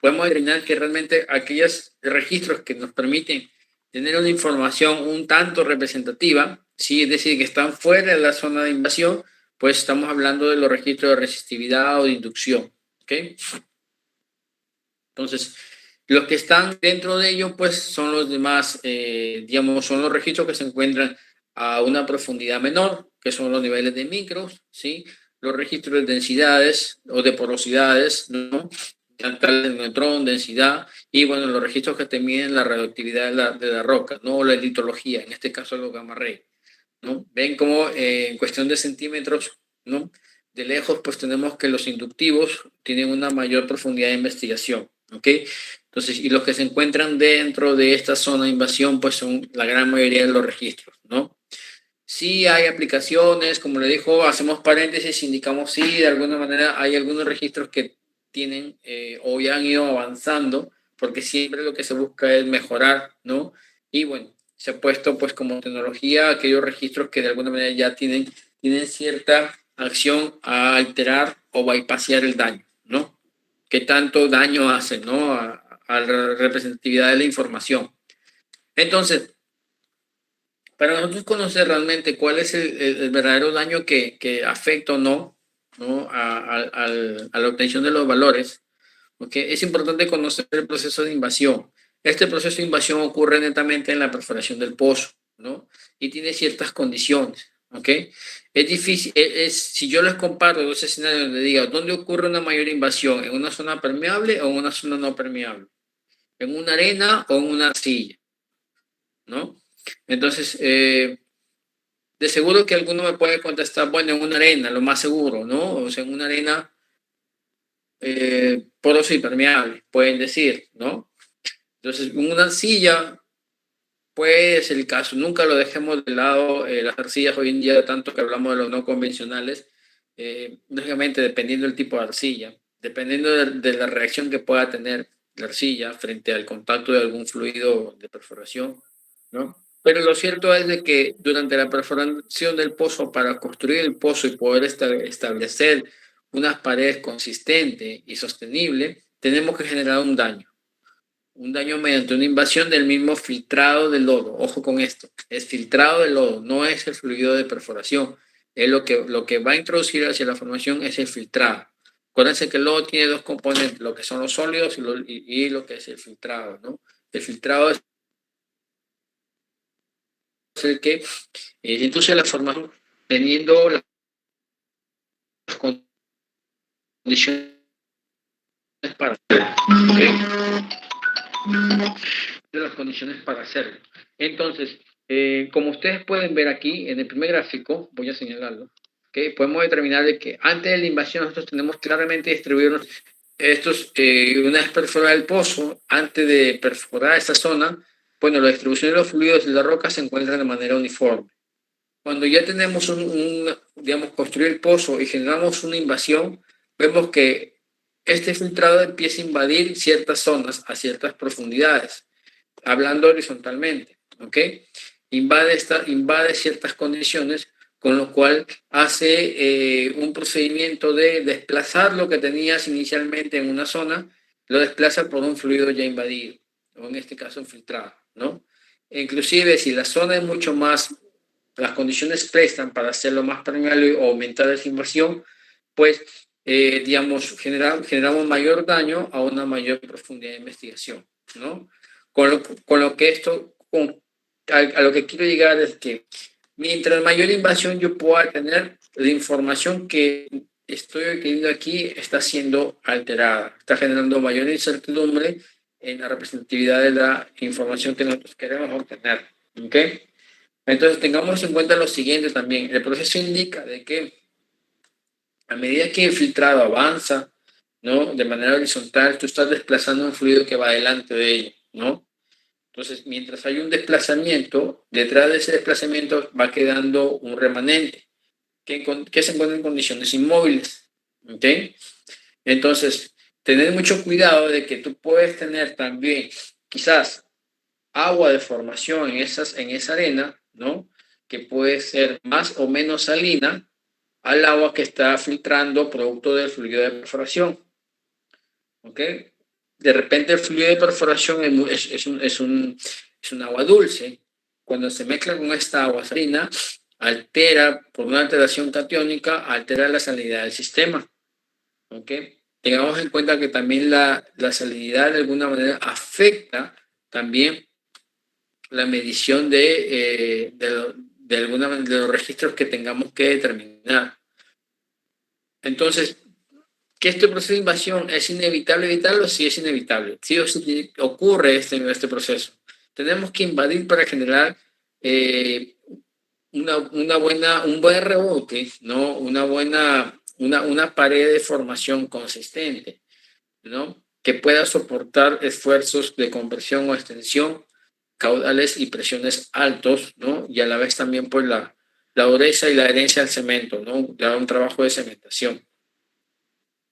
podemos determinar que realmente aquellos registros que nos permiten tener una información un tanto representativa, ¿sí? Es decir, que están fuera de la zona de invasión, pues estamos hablando de los registros de resistividad o de inducción. ¿Ok? Entonces, los que están dentro de ello, pues son los demás, digamos, son los registros que se encuentran a una profundidad menor, que son los niveles de micros, ¿sí? Los registros de densidades o de porosidades, ¿no? Tal de neutrón, densidad, y bueno, los registros que te miden la radioactividad de la roca, ¿no? O la litología, en este caso los gamma ray, ¿no? Ven como en cuestión de centímetros, ¿no? De lejos, pues tenemos que los inductivos tienen una mayor profundidad de investigación, ¿ok? Entonces, y los que se encuentran dentro de esta zona de invasión, pues son la gran mayoría de los registros, ¿no? Sí hay aplicaciones, como le dijo, hacemos paréntesis, indicamos sí, de alguna manera hay algunos registros que tienen o ya han ido avanzando, porque siempre lo que se busca es mejorar, ¿no? Y bueno, se ha puesto pues como tecnología aquellos registros que de alguna manera ya tienen cierta acción a alterar o bypassear el daño, ¿no? ¿Qué tanto daño hace, ¿no? A la representatividad de la información. Entonces, para nosotros conocer realmente cuál es el verdadero daño que afecta o no, ¿no? A la obtención de los valores, ¿okay? Es importante conocer el proceso de invasión. Este proceso de invasión ocurre netamente en la perforación del pozo, ¿no? Y tiene ciertas condiciones, ¿ok? Es difícil, si yo les comparo dos escenarios donde diga, ¿dónde ocurre una mayor invasión? ¿En una zona permeable o en una zona no permeable? ¿En una arena o en una arcilla? ¿No? Entonces, de seguro que alguno me puede contestar, bueno, en una arena, lo más seguro, ¿no? O sea, en una arena porosa y permeable, pueden decir, ¿no? Entonces, en una arcilla, pues el caso, nunca lo dejemos de lado, las arcillas hoy en día, tanto que hablamos de los no convencionales, lógicamente dependiendo del tipo de arcilla, dependiendo de la reacción que pueda tener la arcilla frente al contacto de algún fluido de perforación, ¿no? Pero lo cierto es de que durante la perforación del pozo, para construir el pozo y poder establecer unas paredes consistentes y sostenibles, tenemos que generar un daño mediante una invasión del mismo filtrado del lodo. Ojo con esto, es filtrado del lodo, no es el fluido de perforación. Es lo que va a introducir hacia la formación es el filtrado. Acuérdense que el lodo tiene dos componentes, lo que son los sólidos y lo que es el filtrado, ¿no? El filtrado es el que induce la formación teniendo las condiciones para hacerlo, ¿okay? De las condiciones para hacerlo. Entonces, como ustedes pueden ver aquí en el primer gráfico, voy a señalarlo, ¿okay? Podemos determinar de que antes de la invasión nosotros tenemos claramente distribuidos estos, una vez perforado el pozo, antes de perforar esta zona, bueno, la distribución de los fluidos de la roca se encuentra de manera uniforme. Cuando ya tenemos digamos, construir el pozo y generamos una invasión, vemos que este filtrado empieza a invadir ciertas zonas a ciertas profundidades, hablando horizontalmente, ¿ok? Invade ciertas condiciones, con lo cual hace un procedimiento de desplazar lo que tenías inicialmente en una zona, lo desplaza por un fluido ya invadido, o en este caso un filtrado, ¿no? E inclusive si la zona es mucho más, las condiciones prestan para hacerlo más permeable o aumentar esa invasión, pues, digamos, generamos mayor daño a una mayor profundidad de investigación, ¿no? Con lo que esto, a lo que quiero llegar es que mientras mayor invasión yo pueda tener, la información que estoy adquiriendo aquí está siendo alterada, está generando mayor incertidumbre en la representatividad de la información que nosotros queremos obtener, ¿ok? Entonces tengamos en cuenta lo siguiente también, el proceso indica de que a medida que el filtrado avanza, ¿no? De manera horizontal, tú estás desplazando un fluido que va delante de ello, ¿no? Entonces, mientras hay un desplazamiento, detrás de ese desplazamiento va quedando un remanente que se encuentra en condiciones inmóviles, ¿ok? Entonces, tener mucho cuidado de que tú puedes tener también quizás agua de formación en esa arena, ¿no? Que puede ser más o menos salina al agua que está filtrando producto del fluido de perforación. ¿Ok? de repente el fluido de perforación es un agua dulce. Cuando se mezcla con esta agua salina, altera, por una alteración catiónica, altera la salinidad del sistema. ¿Ok? Tengamos en cuenta que también la salinidad de alguna manera afecta también la medición de alguna manera de los registros que tengamos que determinar. Entonces, ¿que este proceso de invasión es inevitable evitarlo? Sí, es inevitable. Sí o sí ocurre este proceso. Tenemos que invadir para generar un buen rebote, ¿no? Una pared de formación consistente, ¿no? Que pueda soportar esfuerzos de compresión o extensión, caudales y presiones altos, ¿no? Y a la vez también pues la dureza y la adherencia al cemento, ¿no? Da un trabajo de cementación.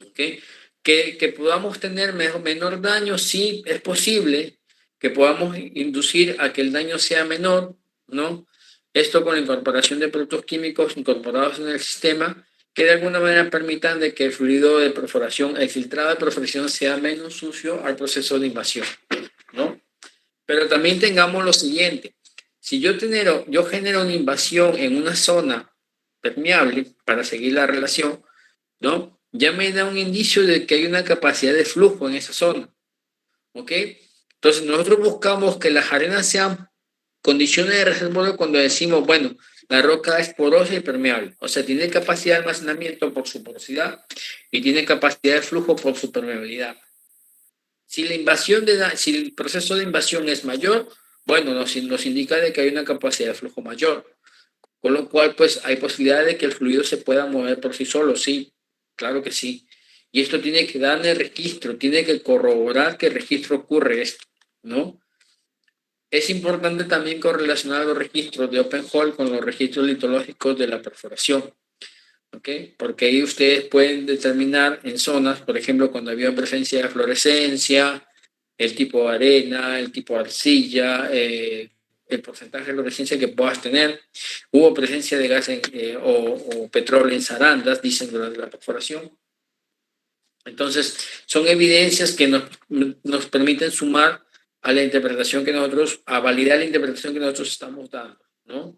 ¿Okay? Que podamos tener menor daño, sí, es posible que podamos inducir a que el daño sea menor, ¿no? Esto con la incorporación de productos químicos incorporados en el sistema que de alguna manera permitan de que el fluido de perforación, el filtrado de perforación sea menos sucio al proceso de invasión, ¿no? Pero también tengamos lo siguiente, si yo genero una invasión en una zona permeable, para seguir la relación, ¿no? Ya me da un indicio de que hay una capacidad de flujo en esa zona, ¿ok? Entonces nosotros buscamos que las arenas sean condiciones de reservorio cuando decimos, bueno, la roca es porosa y permeable, o sea, tiene capacidad de almacenamiento por su porosidad y tiene capacidad de flujo por su permeabilidad. Si si el proceso de invasión es mayor, bueno, nos indica de que hay una capacidad de flujo mayor. Con lo cual, pues hay posibilidad de que el fluido se pueda mover por sí solo, sí, claro que sí. Y esto tiene que darle registro, tiene que corroborar que el registro ocurre esto, ¿no? Es importante también correlacionar los registros de open hole con los registros litológicos de la perforación, ¿ok? Porque ahí ustedes pueden determinar en zonas, por ejemplo, cuando había presencia de fluorescencia, el tipo de arena, el tipo de arcilla, el porcentaje de fluorescencia que puedas tener. Hubo presencia de gas o petróleo en zarandas, dicen durante la perforación. Entonces, son evidencias que nos permiten sumar a la interpretación que nosotros, a validar la interpretación que nosotros estamos dando, ¿no?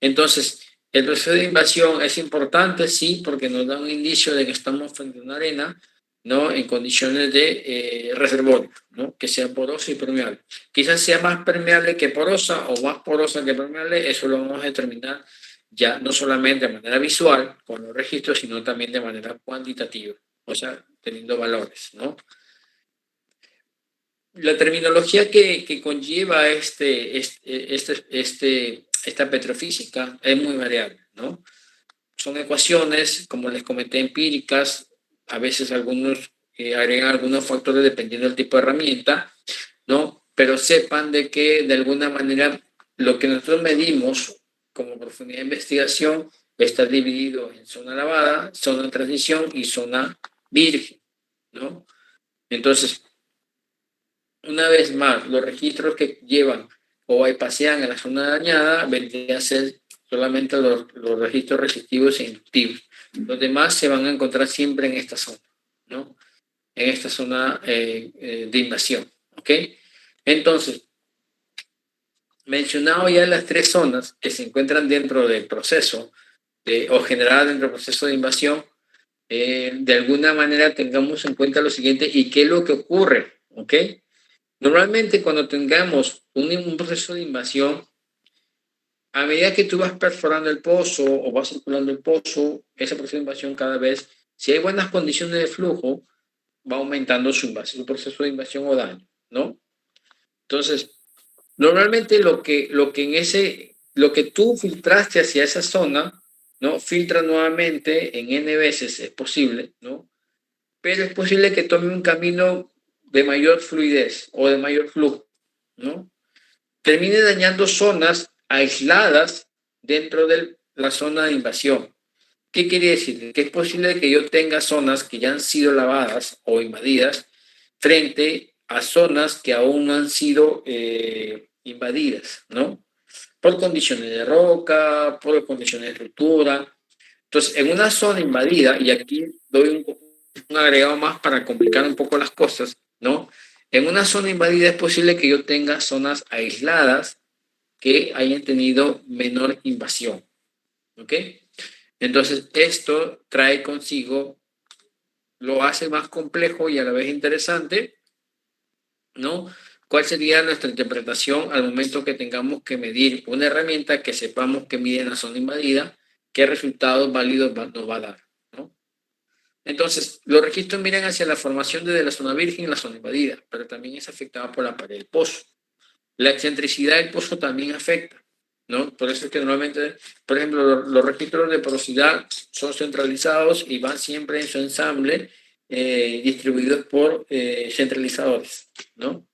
Entonces, el proceso de invasión es importante, sí, porque nos da un indicio de que estamos frente a una arena, ¿no? En condiciones de reservorio, ¿no? Que sea porosa y permeable. Quizás sea más permeable que porosa o más porosa que permeable, eso lo vamos a determinar ya no solamente de manera visual con los registros, sino también de manera cuantitativa, o sea, teniendo valores, ¿no? La terminología que conlleva esta petrofísica es muy variable, ¿no? Son ecuaciones, como les comenté, empíricas, a veces algunos agregan algunos factores dependiendo del tipo de herramienta, ¿no? Pero sepan de que de alguna manera lo que nosotros medimos como profundidad de investigación está dividido en zona lavada, zona de transición y zona virgen, ¿no? Entonces, una vez más, los registros que llevan o bypassean a la zona dañada vendrían a ser solamente los registros resistivos e inductivos. Los demás se van a encontrar siempre en esta zona, ¿no? En esta zona de invasión, ¿ok? Entonces, mencionado ya las tres zonas que se encuentran dentro del proceso o generadas dentro del proceso de invasión, de alguna manera tengamos en cuenta lo siguiente y qué es lo que ocurre, ¿ok? Normalmente cuando tengamos un proceso de invasión, a medida que tú vas perforando el pozo o vas circulando el pozo, ese proceso de invasión cada vez, si hay buenas condiciones de flujo, va aumentando su proceso de invasión o daño, ¿no? Entonces, normalmente lo que tú filtraste hacia esa zona, ¿no? Filtra nuevamente en N veces, es posible, ¿no? Pero es posible que tome un camino de mayor fluidez o de mayor flujo, ¿no? Termine dañando zonas aisladas dentro de la zona de invasión. ¿Qué quiere decir? Que es posible que yo tenga zonas que ya han sido lavadas o invadidas frente a zonas que aún no han sido invadidas, ¿no? Por condiciones de roca, por condiciones de estructura. Entonces, en una zona invadida, y aquí doy un agregado más para complicar un poco las cosas, ¿no? En una zona invadida es posible que yo tenga zonas aisladas que hayan tenido menor invasión. ¿Ok? Entonces, esto trae consigo, lo hace más complejo y a la vez interesante, ¿no? ¿Cuál sería nuestra interpretación al momento que tengamos que medir una herramienta que sepamos que mide la zona invadida? ¿Qué resultados válidos nos va a dar? ¿No? Entonces, los registros miran hacia la formación desde la zona virgen y la zona invadida, pero también es afectada por la pared del pozo. La excentricidad del pozo también afecta, ¿no? Por eso es que normalmente, por ejemplo, los registros de porosidad son centralizados y van siempre en su ensamble distribuidos por centralizadores, ¿no?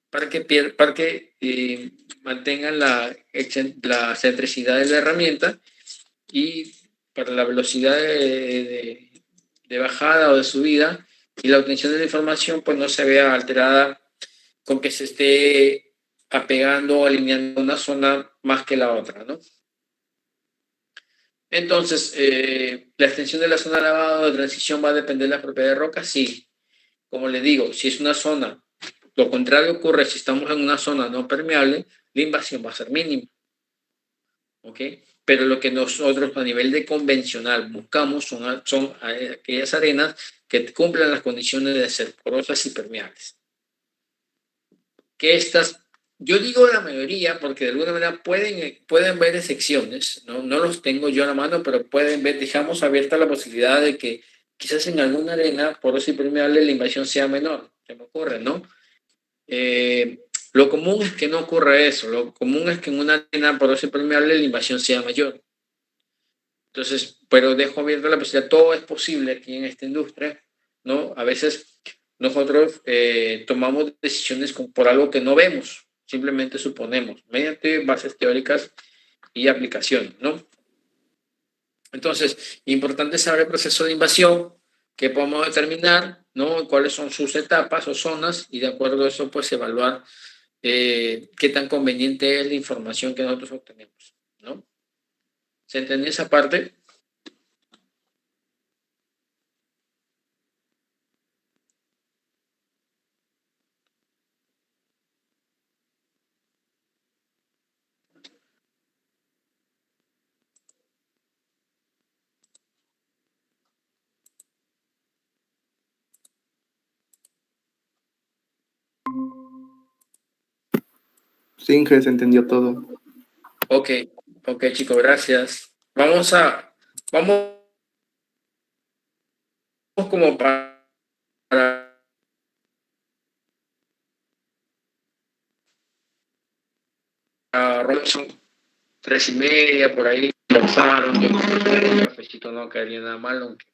Para que mantengan la centricidad de la herramienta y para la velocidad de bajada o de subida y la obtención de la información pues no se vea alterada con que se esté apegando o alineando una zona más que la otra, ¿no? Entonces, la extensión de la zona de lavado de transición va a depender de la propiedad de roca, sí. Como le digo, si es una zona, lo contrario ocurre si estamos en una zona no permeable, la invasión va a ser mínima, ¿ok? Pero lo que nosotros a nivel de convencional buscamos son aquellas arenas que cumplan las condiciones de ser porosas y permeables. Que estas, yo digo la mayoría porque de alguna manera pueden ver excepciones, no los tengo yo a la mano, pero pueden ver, dejamos abierta la posibilidad de que quizás en alguna arena porosa y permeable la invasión sea menor, se me ocurre, ¿no? Lo común es que no ocurra eso, lo común es que en una arena porosa y permeable la invasión sea mayor. Entonces, pero dejo abierta la posibilidad, todo es posible aquí en esta industria, ¿no? A veces nosotros tomamos decisiones por algo que no vemos, simplemente suponemos, mediante bases teóricas y aplicación, ¿no? Entonces, importante saber el proceso de invasión, que podemos determinar, ¿no? Cuáles son sus etapas o zonas, y de acuerdo a eso, pues evaluar qué tan conveniente es la información que nosotros obtenemos, ¿no? ¿Se entendió esa parte? Sí, Inge, se entendió todo. Ok, ok, chicos, gracias. Vamos como para Robinson, 3:30, por ahí, cansaron, yo creo que el cafecito no caería nada mal, aunque,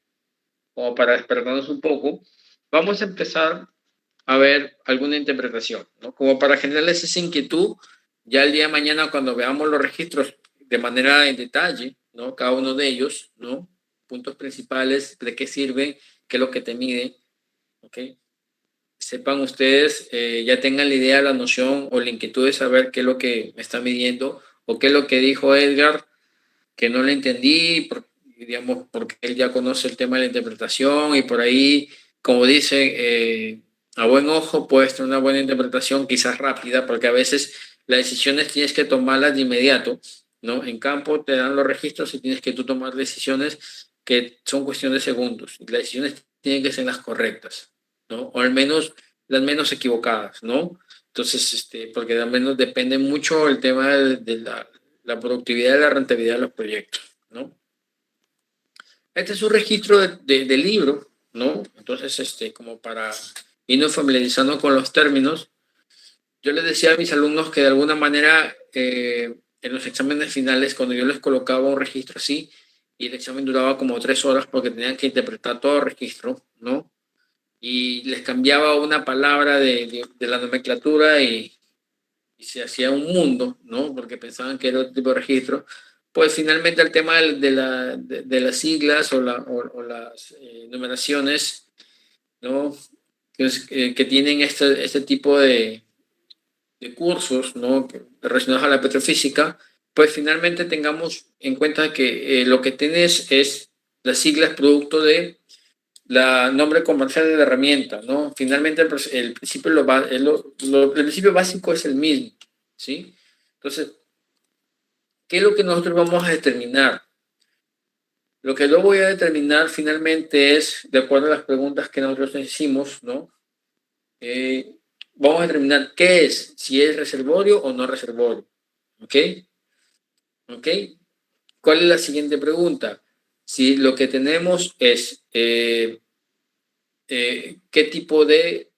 como para despertarnos un poco, vamos a empezar a ver alguna interpretación, ¿no? Como para generarles esa inquietud, ya el día de mañana cuando veamos los registros de manera en detalle, ¿no? Cada uno de ellos, ¿no? Puntos principales, de qué sirve, qué es lo que te mide, ¿ok? Sepan ustedes, ya tengan la idea, la noción o la inquietud de saber qué es lo que me está midiendo o qué es lo que dijo Edgar, que no le entendí, digamos, porque él ya conoce el tema de la interpretación y por ahí, como dice, a buen ojo puedes tener una buena interpretación, quizás rápida, porque a veces las decisiones tienes que tomarlas de inmediato, ¿no? En campo te dan los registros y tienes que tú tomar decisiones que son cuestión de segundos. Y las decisiones tienen que ser las correctas, ¿no? O al menos las menos equivocadas, ¿no? Entonces, porque al menos depende mucho el tema de la productividad y la rentabilidad de los proyectos, ¿no? Este es un registro de libro, ¿no? Entonces, como para irnos familiarizando con los términos, yo les decía a mis alumnos que de alguna manera en los exámenes finales, cuando yo les colocaba un registro así, y el examen duraba como 3 horas porque tenían que interpretar todo el registro, ¿no? Y les cambiaba una palabra de la nomenclatura y se hacía un mundo, ¿no? Porque pensaban que era otro tipo de registro. Pues finalmente el tema de las siglas o las numeraciones, ¿no? Que tienen este tipo de cursos, ¿no? Relacionados a la petrofísica, pues finalmente tengamos en cuenta que lo que tienes es las siglas producto de nombre comercial de la herramienta, ¿no? Finalmente el principio, el principio básico es el mismo, ¿sí? Entonces, ¿qué es lo que nosotros vamos a determinar? Lo que yo voy a determinar finalmente es, de acuerdo a las preguntas que nosotros hicimos, ¿no? Vamos a determinar qué es, si es reservorio o no reservorio, ¿ok? ¿Ok? ¿Cuál es la siguiente pregunta? Si lo que tenemos es qué tipo de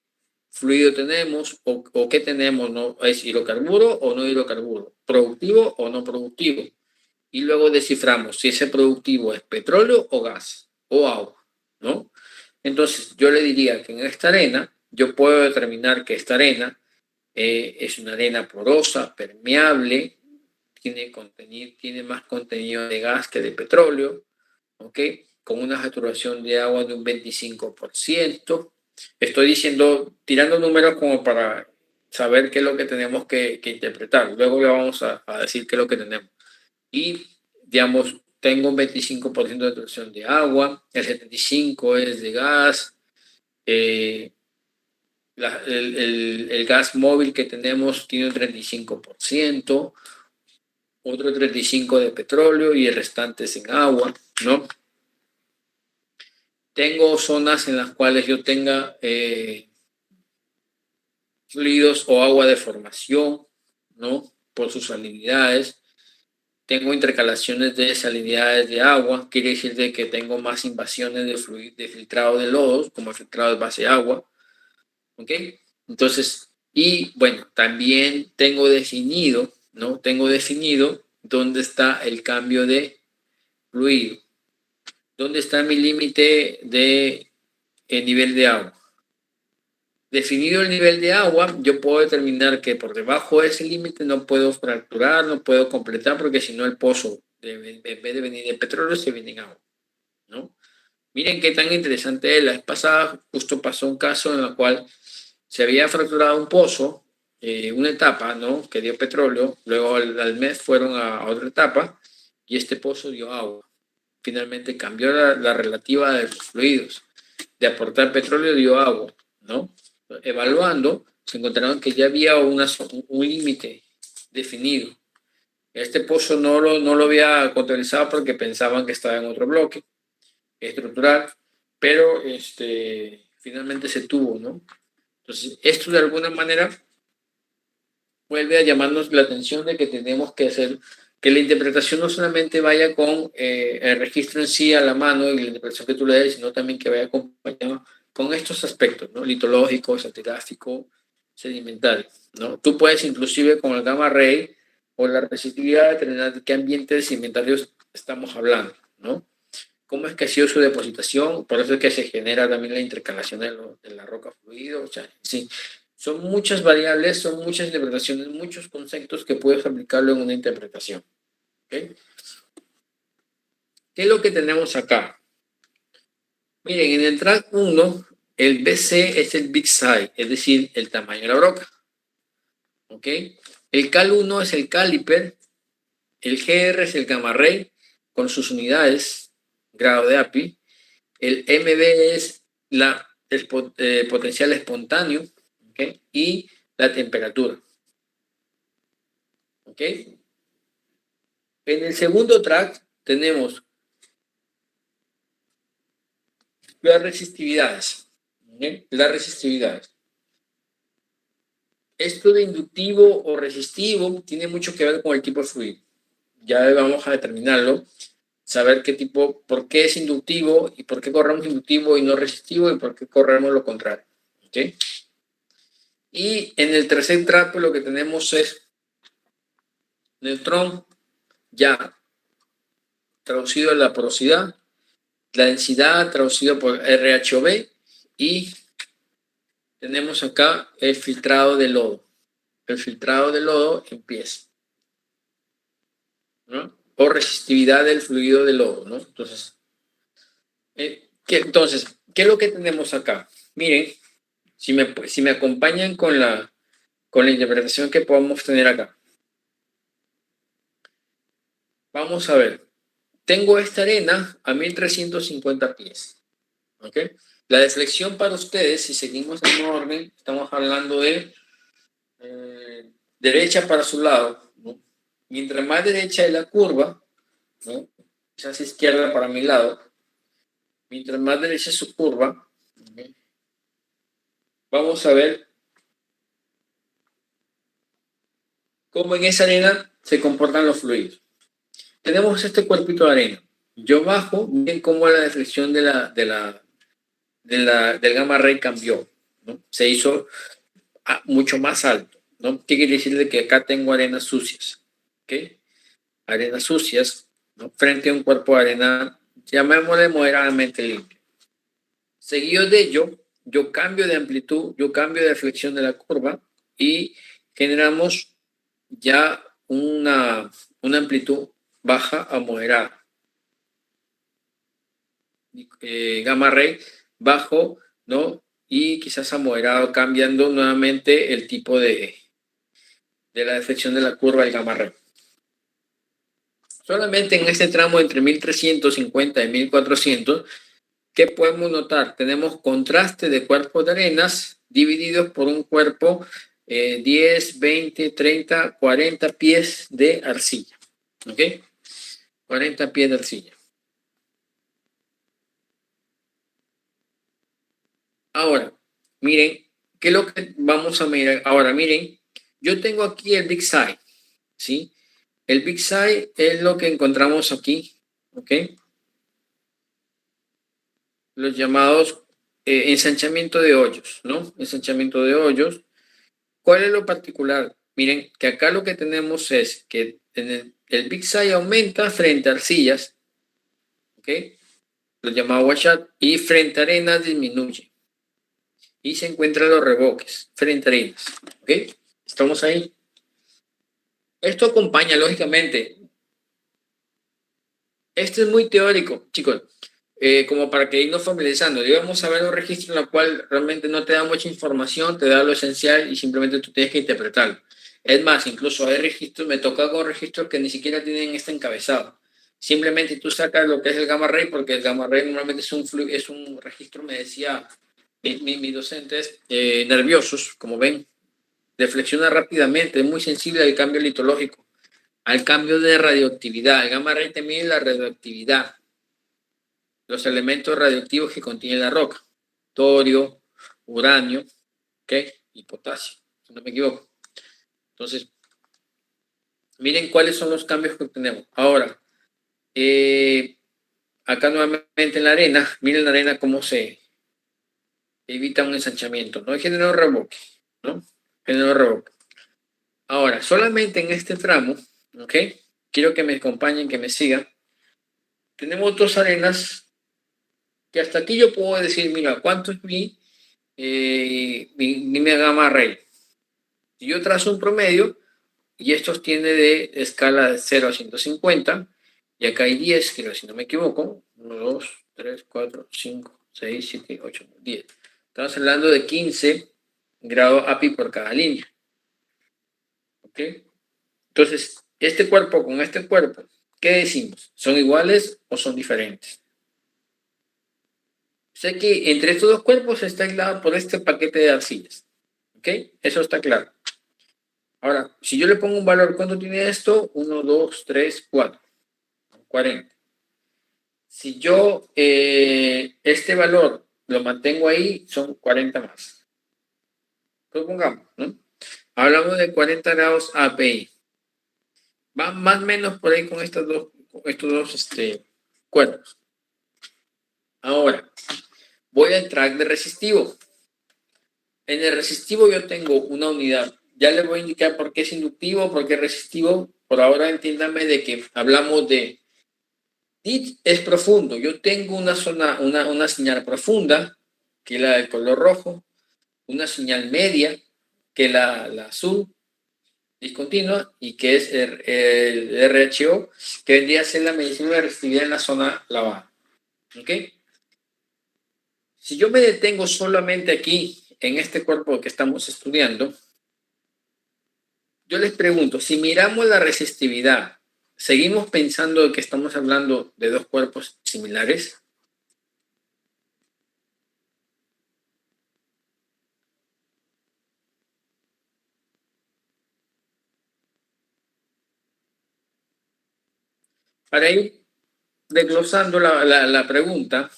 fluido tenemos o qué tenemos, ¿no? ¿Es hidrocarburo o no hidrocarburo? ¿Productivo o no productivo? Y luego desciframos si ese productivo es petróleo o gas o agua, ¿no? Entonces, yo le diría que en esta arena, yo puedo determinar que esta arena es una arena porosa, permeable, tiene más contenido de gas que de petróleo, ¿ok? Con una saturación de agua de un 25%. Estoy diciendo, tirando números como para saber qué es lo que tenemos que interpretar. Luego le vamos a decir qué es lo que tenemos. Y, digamos, tengo un 25% de saturación de agua, el 75% es de gas, el gas móvil que tenemos tiene un 35%, otro 35% de petróleo y el restante es en agua, ¿no? Tengo zonas en las cuales yo tenga fluidos o agua de formación, ¿no? Por sus salinidades. Tengo intercalaciones de salinidades de agua, quiere decir de que tengo más invasiones de filtrado de lodos, como el filtrado de base de agua, ¿ok? Entonces, y bueno, también tengo definido, ¿no? Tengo definido dónde está el cambio de fluido, dónde está mi límite de nivel de agua. Definido el nivel de agua, yo puedo determinar que por debajo de ese límite no puedo fracturar, no puedo completar, porque si no el pozo, en vez de venir de petróleo, se viene en agua, ¿no? Miren qué tan interesante es. La vez pasada justo pasó un caso en el cual se había fracturado un pozo, una etapa, ¿no? Que dio petróleo, luego al mes fueron a otra etapa y este pozo dio agua. Finalmente cambió la relativa de los fluidos. De aportar petróleo dio agua, ¿no? Evaluando, se encontraron que ya había un límite definido. Este pozo no lo había contabilizado porque pensaban que estaba en otro bloque estructural, pero finalmente se tuvo, ¿no? Entonces, esto de alguna manera vuelve a llamarnos la atención de que tenemos que hacer que la interpretación no solamente vaya con el registro en sí a la mano y la interpretación que tú le des, sino también que vaya acompañado con estos aspectos, ¿no? Litológico, estratigráfico, sedimentario, ¿no? Tú puedes inclusive con el gamma ray o la resistividad determinar de qué ambientes sedimentarios estamos hablando, ¿no? ¿Cómo es que ha sido su depositación? Por eso es que se genera también la intercalación de la roca fluido, o sea, sí. Son muchas variables, son muchas interpretaciones, muchos conceptos que puedes aplicarlo en una interpretación. ¿Okay? ¿Qué es lo que tenemos acá? Miren, en el track 1, el BC es el big size, es decir, el tamaño de la broca. ¿Ok? El Cal 1 es el caliper, el GR es el gamma ray con sus unidades, grado de API, el MB es el potencial espontáneo, ¿okay? Y la temperatura. ¿Ok? En el segundo track tenemos las resistividades. ¿Okay? Las resistividades. Esto de inductivo o resistivo tiene mucho que ver con el tipo de fluido. Ya vamos a determinarlo, saber qué tipo, por qué es inductivo y por qué corremos inductivo y no resistivo y por qué corremos lo contrario. ¿Ok? Y en el tercer track lo que tenemos es neutrón ya traducido a la porosidad, la densidad traducido por RHOV y tenemos acá el filtrado de lodo. El filtrado de lodo empieza, ¿no? O resistividad del fluido de lodo, ¿no? Entonces, ¿qué es lo que tenemos acá? Miren, si me acompañan con la interpretación que podemos tener acá. Vamos a ver. Tengo esta arena a 1350 pies. ¿Ok? La deflexión para ustedes, si seguimos en orden, estamos hablando de derecha para su lado, ¿no? Mientras más derecha es la curva, ¿no? Quizás izquierda para mi lado, mientras más derecha es su curva, ¿no? Vamos a ver cómo en esa arena se comportan los fluidos. Tenemos este cuerpito de arena. Yo bajo, miren cómo la deflexión del gamma ray cambió, ¿no? Se hizo mucho más alto, ¿no? ¿Qué quiere decir? Que acá tengo arenas sucias, ¿ok? Arenas sucias, ¿no? Frente a un cuerpo de arena, llamémosle moderadamente limpio. Seguido de ello, yo cambio de amplitud, yo cambio de flexión de la curva y generamos ya una amplitud baja a moderada. Gamma ray bajo, ¿no? Y quizás a moderado, cambiando nuevamente el tipo de la deflexión de la curva del gamma ray. Solamente en este tramo entre 1350 y 1400, ¿qué podemos notar? Tenemos contraste de cuerpos de arenas divididos por un cuerpo 10, 20, 30, 40 pies de arcilla. ¿Ok? 40 pies de arcilla. Ahora, miren, ¿qué es lo que vamos a mirar? Ahora, miren, yo tengo aquí el Big Side, ¿sí? El Big Side es lo que encontramos aquí, ¿ok? Los llamados ensanchamiento de hoyos, ¿no? Ensanchamiento de hoyos. ¿Cuál es lo particular? Miren, que acá lo que tenemos es que el Big Side aumenta frente a arcillas, ¿ok? Lo llamado washout, y frente a arenas disminuye. Y se encuentran los revoques frente a arenas, ¿ok? ¿Estamos ahí? Esto acompaña, lógicamente. Esto es muy teórico, chicos. Como para que irnos familiarizando. Y vamos a ver un registro en el cual realmente no te da mucha información, te da lo esencial y simplemente tú tienes que interpretarlo. Es más, incluso hay registros, me toca con registros que ni siquiera tienen este encabezado. Simplemente tú sacas lo que es el gamma ray, porque el gamma ray normalmente es un registro, me decía mis docentes, nerviosos, como ven, deflexiona rápidamente, es muy sensible al cambio litológico, al cambio de radioactividad. El gamma ray te mide la radioactividad, los elementos radioactivos que contiene la roca: torio, uranio, ¿okay? Y potasio, si no me equivoco. Entonces, miren cuáles son los cambios que tenemos. Ahora, acá nuevamente en la arena, miren la arena cómo se evita un ensanchamiento, ¿no? Genera un revoque, ¿no? Genera un revoque. Ahora, solamente en este tramo, ¿ok? Quiero que me acompañen, que me sigan. Tenemos dos arenas que hasta aquí yo puedo decir, mira, ¿cuánto es mi gamma ray? Y yo trazo un promedio, y estos tiene de escala de 0 a 150, y acá hay 10, creo, si no me equivoco. 1, 2, 3, 4, 5, 6, 7, 8, 10. Estamos hablando de 15 grados API por cada línea. ¿Ok? Entonces, este cuerpo con este cuerpo, ¿qué decimos? ¿Son iguales o son diferentes? Sé que entre estos dos cuerpos está aislado por este paquete de arcillas. ¿Ok? Eso está claro. Ahora, si yo le pongo un valor, ¿cuánto tiene esto? 1, 2, 3, 4. 40. Si yo este valor lo mantengo ahí, son 40 más. Propongamos, ¿no? Hablamos de 40 grados API. Va más o menos por ahí con estos dos cuerpos. Ahora, voy a entrar de resistivo. En el resistivo yo tengo una unidad. Ya les voy a indicar por qué es inductivo, por qué es resistivo. Por ahora entiéndame de que hablamos de DIT es profundo. Yo tengo una zona, una señal profunda, que es la del color rojo, una señal media, que es la azul, discontinua, y que es el RHO, que vendría a ser la medición de resistividad en la zona lavada. ¿Ok? Si yo me detengo solamente aquí, en este cuerpo que estamos estudiando, yo les pregunto, si miramos la resistividad, ¿seguimos pensando que estamos hablando de dos cuerpos similares? Para ir desglosando la pregunta,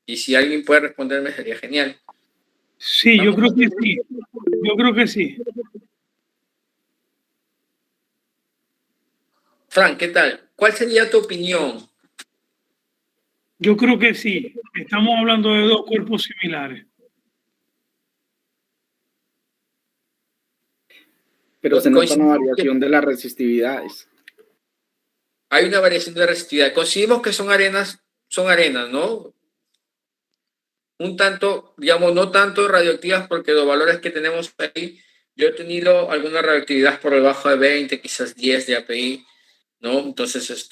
y si alguien puede responderme sería genial. Sí, yo creo que sí. Yo creo que sí. Frank, ¿qué tal? ¿Cuál sería tu opinión? Yo creo que sí. Estamos hablando de dos cuerpos similares. Pero se nota una Coincidimos variación de las resistividades. hay una variación de resistividad. Coincidimos que son arenas, ¿no? Un tanto, digamos, no tanto radioactivas porque los valores que tenemos ahí, yo he tenido alguna radioactividad por debajo de 20, quizás 10 de API, ¿no? Entonces,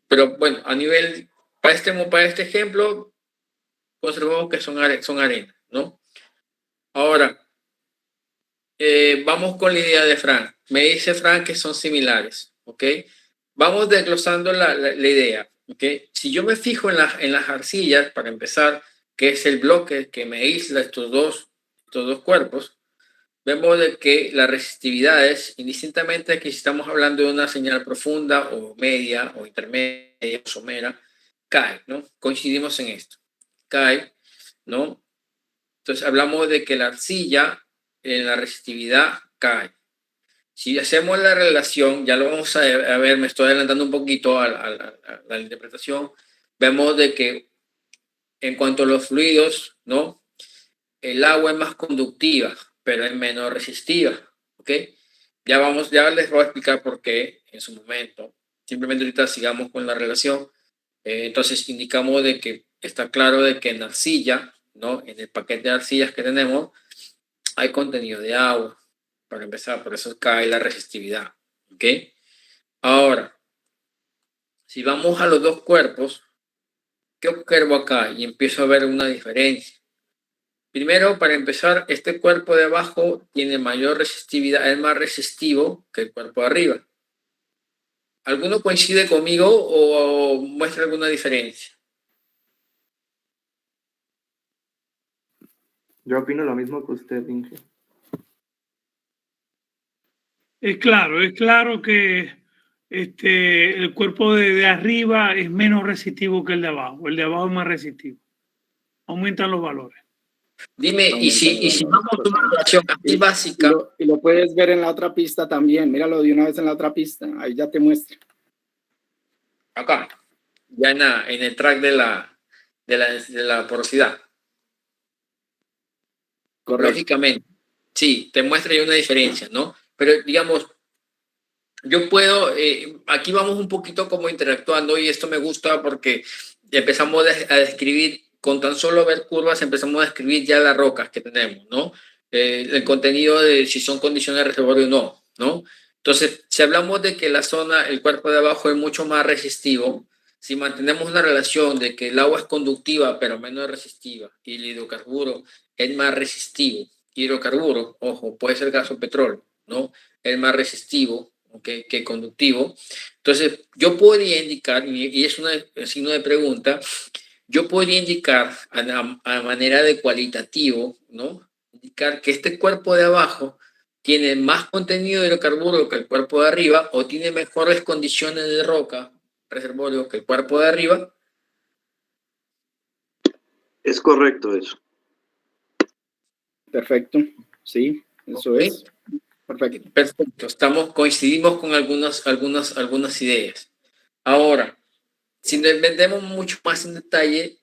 pero bueno, a nivel, para este ejemplo, conservamos que son arenas, ¿no? Ahora, vamos con la idea de Frank. Me dice Frank que son similares, ¿ok? Vamos desglosando la idea, ¿ok? Si yo me fijo en las arcillas, para empezar, que es el bloque que me aísla estos dos cuerpos, vemos de que las resistividades, indistintamente que si estamos hablando de una señal profunda o media o intermedia o somera, cae, ¿no? Coincidimos en esto. Cae, ¿no? Entonces hablamos de que la arcilla en la resistividad cae. Si hacemos la relación, ya lo vamos a ver, me estoy adelantando un poquito a la interpretación, vemos de que en cuanto a los fluidos, ¿no? El agua es más conductiva, pero es menos resistiva, ¿ok? Ya les voy a explicar por qué en su momento. Simplemente ahorita sigamos con la relación. Entonces indicamos de que está claro de que en arcilla, ¿no? En el paquete de arcillas que tenemos, hay contenido de agua, para empezar, por eso cae la resistividad, ¿ok? Ahora, si vamos a los dos cuerpos, ¿qué observo acá? Y empiezo a ver una diferencia. Primero, para empezar, este cuerpo de abajo tiene mayor resistividad, es más resistivo que el cuerpo de arriba. ¿Alguno coincide conmigo o muestra alguna diferencia? Yo opino lo mismo que usted, Inge. Es claro que el cuerpo de arriba es menos resistivo que el de abajo. El de abajo es más resistivo. Aumentan los valores. Dime, y si vamos a una relación así básica. Y lo puedes ver en la otra pista también. Míralo de una vez en la otra pista. Ahí ya te muestra. Acá, ya en el track de la porosidad. Correcto. Lógicamente, sí, te muestra ya una diferencia, ¿no? Pero digamos, yo puedo, aquí vamos un poquito como interactuando y esto me gusta porque empezamos a describir, con tan solo ver curvas, empezamos a describir ya las rocas que tenemos, ¿no? El contenido de si son condiciones de reservorio o no, ¿no? Entonces, si hablamos de que la zona, el cuerpo de abajo es mucho más resistivo, si mantenemos una relación de que el agua es conductiva pero menos resistiva y el hidrocarburo es más resistivo, hidrocarburo, ojo, puede ser gas o petróleo, ¿no? Es más resistivo que conductivo. Entonces, yo podría indicar, y es un signo de pregunta, yo podría indicar a manera de cualitativo, ¿no? Indicar que este cuerpo de abajo tiene más contenido de hidrocarburo que el cuerpo de arriba o tiene mejores condiciones de roca, reservorio, que el cuerpo de arriba. Es correcto eso. Perfecto. Sí, eso ¿Ok? es. Perfecto. Perfecto. Coincidimos con algunas ideas. Ahora, si nos metemos mucho más en detalle,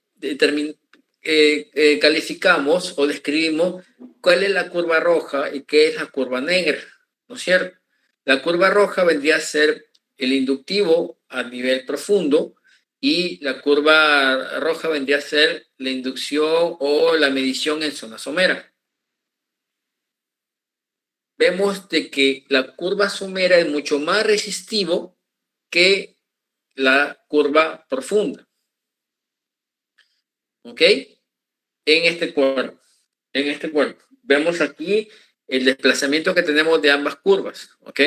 calificamos o describimos cuál es la curva roja y qué es la curva negra, ¿no es cierto? La curva roja vendría a ser el inductivo a nivel profundo y la curva roja vendría a ser la inducción o la medición en zona somera. Vemos de que la curva somera es mucho más resistivo que la curva profunda. ¿Ok? En este cuerpo. Vemos aquí el desplazamiento que tenemos de ambas curvas. ¿Ok?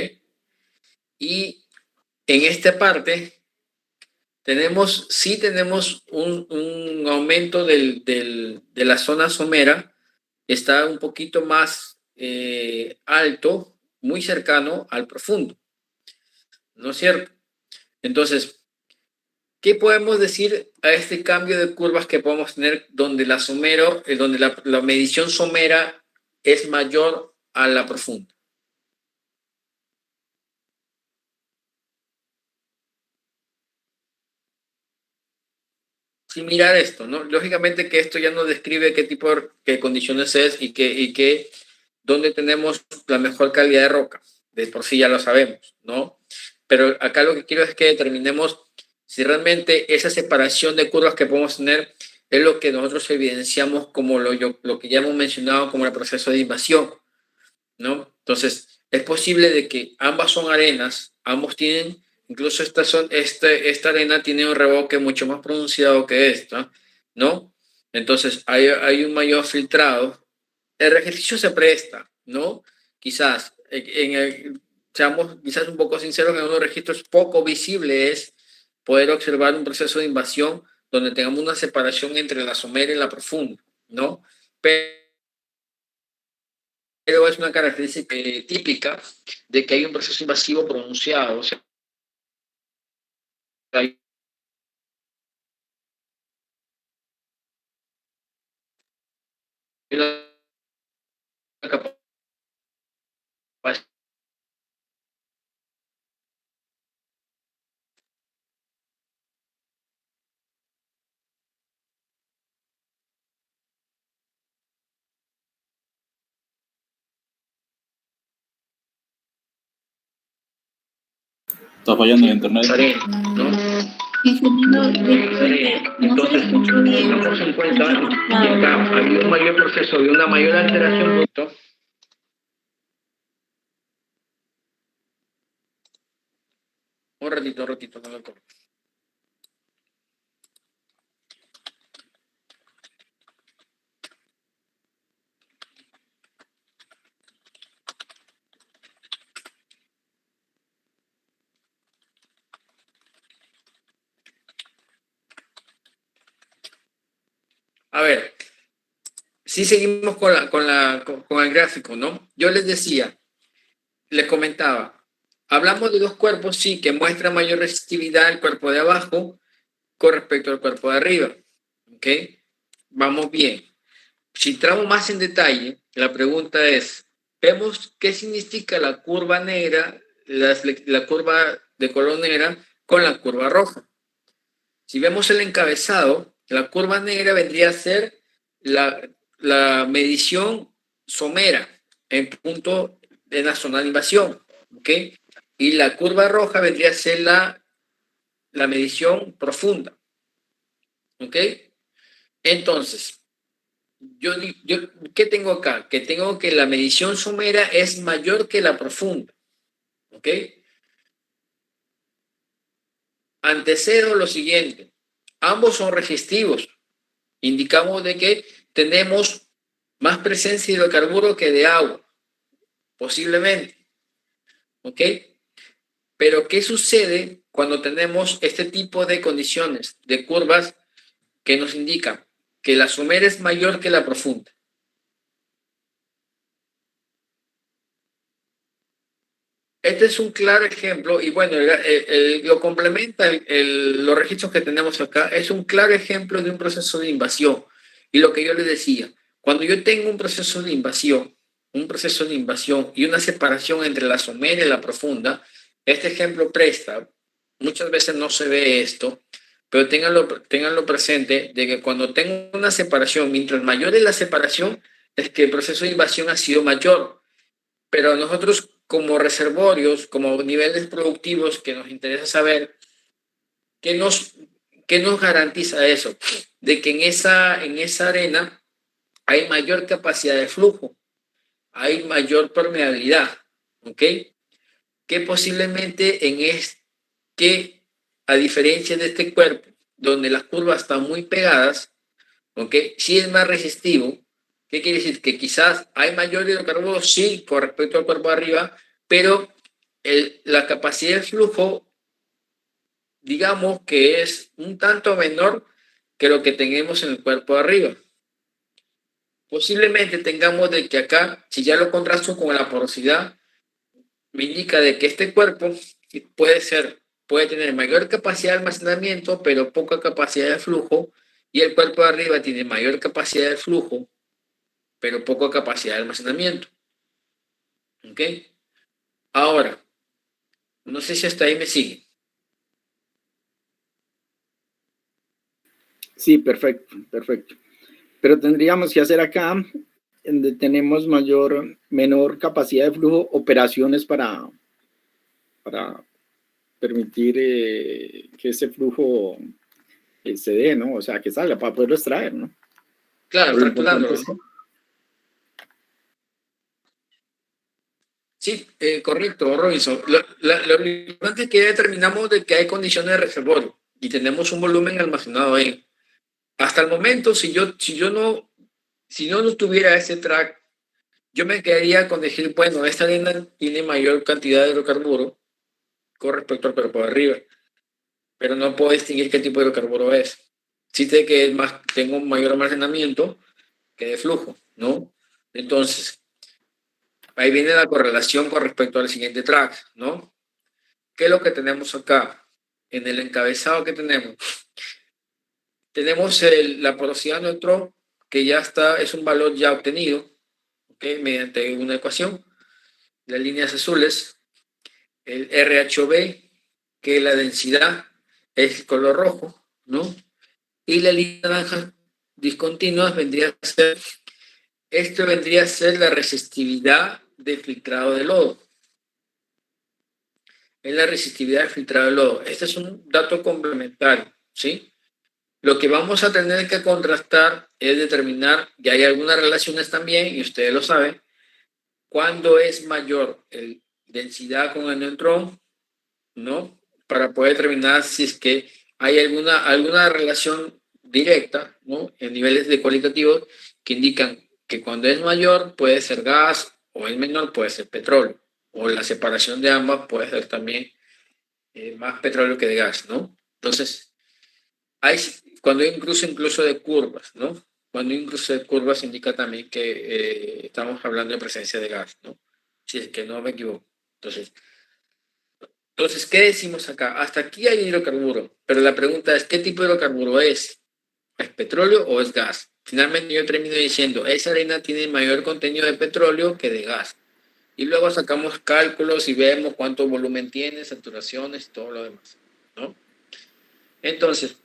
Y en esta parte tenemos un aumento de la zona somera. Está un poquito más alto, muy cercano al profundo. ¿No es cierto? Entonces, ¿qué podemos decir a este cambio de curvas que podemos tener donde donde la medición somera es mayor a la profunda? Sin mirar esto, ¿no? Lógicamente que esto ya nos describe qué tipo de condiciones es y dónde tenemos la mejor calidad de roca. De por sí ya lo sabemos, ¿no? Pero acá lo que quiero es que determinemos si realmente esa separación de curvas que podemos tener es lo que nosotros evidenciamos como lo que ya hemos mencionado como el proceso de invasión, ¿no? Entonces, es posible de que ambas son arenas, ambos tienen, incluso esta arena tiene un revoque mucho más pronunciado que esta, ¿no? Entonces, hay un mayor filtrado. El ejercicio se presta, ¿no? Quizás, seamos quizás un poco sinceros, en unos registros poco visible es poder observar un proceso de invasión donde tengamos una separación entre la somera y la profunda, ¿no? Pero es una característica típica de que hay un proceso invasivo pronunciado. O sea, hay una capacidad Está fallando el internet. ¿no? Ingeniero, disculpe, no se le escuchó bien. Tengamos en cuenta que acá había un mayor proceso, había una mayor alteración. Un ratito, no lo corto. A ver, si seguimos con el gráfico, ¿no? Yo les comentaba, hablamos de dos cuerpos, sí, que muestran mayor resistividad el cuerpo de abajo con respecto al cuerpo de arriba, ¿ok? Vamos bien. Si entramos más en detalle, la pregunta es, vemos qué significa la curva negra, la curva de color negra con la curva roja. Si vemos el encabezado, la curva negra vendría a ser la medición somera en punto de la zona de invasión, ¿ok? Y la curva roja vendría a ser la medición profunda, ¿ok? Entonces, ¿qué tengo acá? Que tengo que la medición somera es mayor que la profunda, ¿ok? Antecedo lo siguiente, ambos son resistivos, indicamos de que tenemos más presencia de hidrocarburo que de agua, posiblemente, ¿ok? Pero ¿qué sucede cuando tenemos este tipo de condiciones, de curvas que nos indican que la somera es mayor que la profunda? Este es un claro ejemplo, y bueno, lo complementa los registros que tenemos acá, es un claro ejemplo de un proceso de invasión. Y lo que yo les decía, cuando yo tengo un proceso de invasión y una separación entre la somera y la profunda, este ejemplo presta, muchas veces no se ve esto, pero ténganlo presente de que cuando tengo una separación, mientras mayor es la separación, es que el proceso de invasión ha sido mayor. Pero nosotros como reservorios, como niveles productivos que nos interesa saber, ¿qué nos garantiza eso? De que en esa arena hay mayor capacidad de flujo, hay mayor permeabilidad, ¿ok? Que posiblemente que a diferencia de este cuerpo, donde las curvas están muy pegadas, ¿ok? Sí es más resistivo. ¿Qué quiere decir? Que quizás hay mayor hidrocarburo, sí, con respecto al cuerpo de arriba, pero la capacidad de flujo, digamos que es un tanto menor que lo que tenemos en el cuerpo de arriba. Posiblemente tengamos de que acá, si ya lo contrasto con la porosidad, me indica de que este cuerpo puede ser puede tener mayor capacidad de almacenamiento, pero poca capacidad de flujo, y el cuerpo de arriba tiene mayor capacidad de flujo, pero poca capacidad de almacenamiento. ¿Ok? Ahora, no sé si hasta ahí me sigue. Sí, perfecto, perfecto. Pero tendríamos que hacer acá, donde tenemos menor capacidad de flujo, operaciones para permitir que ese flujo se dé, ¿no? O sea, que salga para poderlo extraer, ¿no? Claro, Pero lo importante fracturándolo. Sí, correcto, Robinson. Lo importante es que ya determinamos de que hay condiciones de reservorio y tenemos un volumen almacenado ahí. Hasta el momento, si no tuviera ese track, yo me quedaría con decir, bueno, esta arena tiene mayor cantidad de hidrocarburo con respecto al cuerpo de arriba, pero no puedo distinguir qué tipo de hidrocarburo es. Sí sé que tengo un mayor almacenamiento que de flujo, ¿no? Entonces, ahí viene la correlación con respecto al siguiente track, ¿no? ¿Qué es lo que tenemos acá? En el encabezado que tenemos la porosidad neutrón, que ya es un valor ya obtenido, ¿okay? Mediante una ecuación, las líneas azules, el RHB, que la densidad es el color rojo, ¿no? Y la línea naranja discontinua esto vendría a ser la resistividad de filtrado de lodo. Es la resistividad de filtrado de lodo. Este es un dato complementario, ¿sí? Lo que vamos a tener que contrastar es determinar, y hay algunas relaciones también, y ustedes lo saben, cuándo es mayor la densidad con el neutrón, ¿no? Para poder determinar si es que hay alguna relación directa, ¿no? En niveles de cualitativos que indican que cuando es mayor puede ser gas o es menor puede ser petróleo, o la separación de ambas puede ser también más petróleo que de gas, ¿no? Entonces, cuando hay incluso de curvas, ¿no? Cuando hay incluso de curvas indica también que estamos hablando de presencia de gas, ¿no? Si es que no me equivoco. Entonces, ¿qué decimos acá? Hasta aquí hay hidrocarburo, pero la pregunta es, ¿qué tipo de hidrocarburo es? ¿Es petróleo o es gas? Finalmente yo termino diciendo, esa arena tiene mayor contenido de petróleo que de gas. Y luego sacamos cálculos y vemos cuánto volumen tiene, saturaciones y todo lo demás, ¿no? Entonces,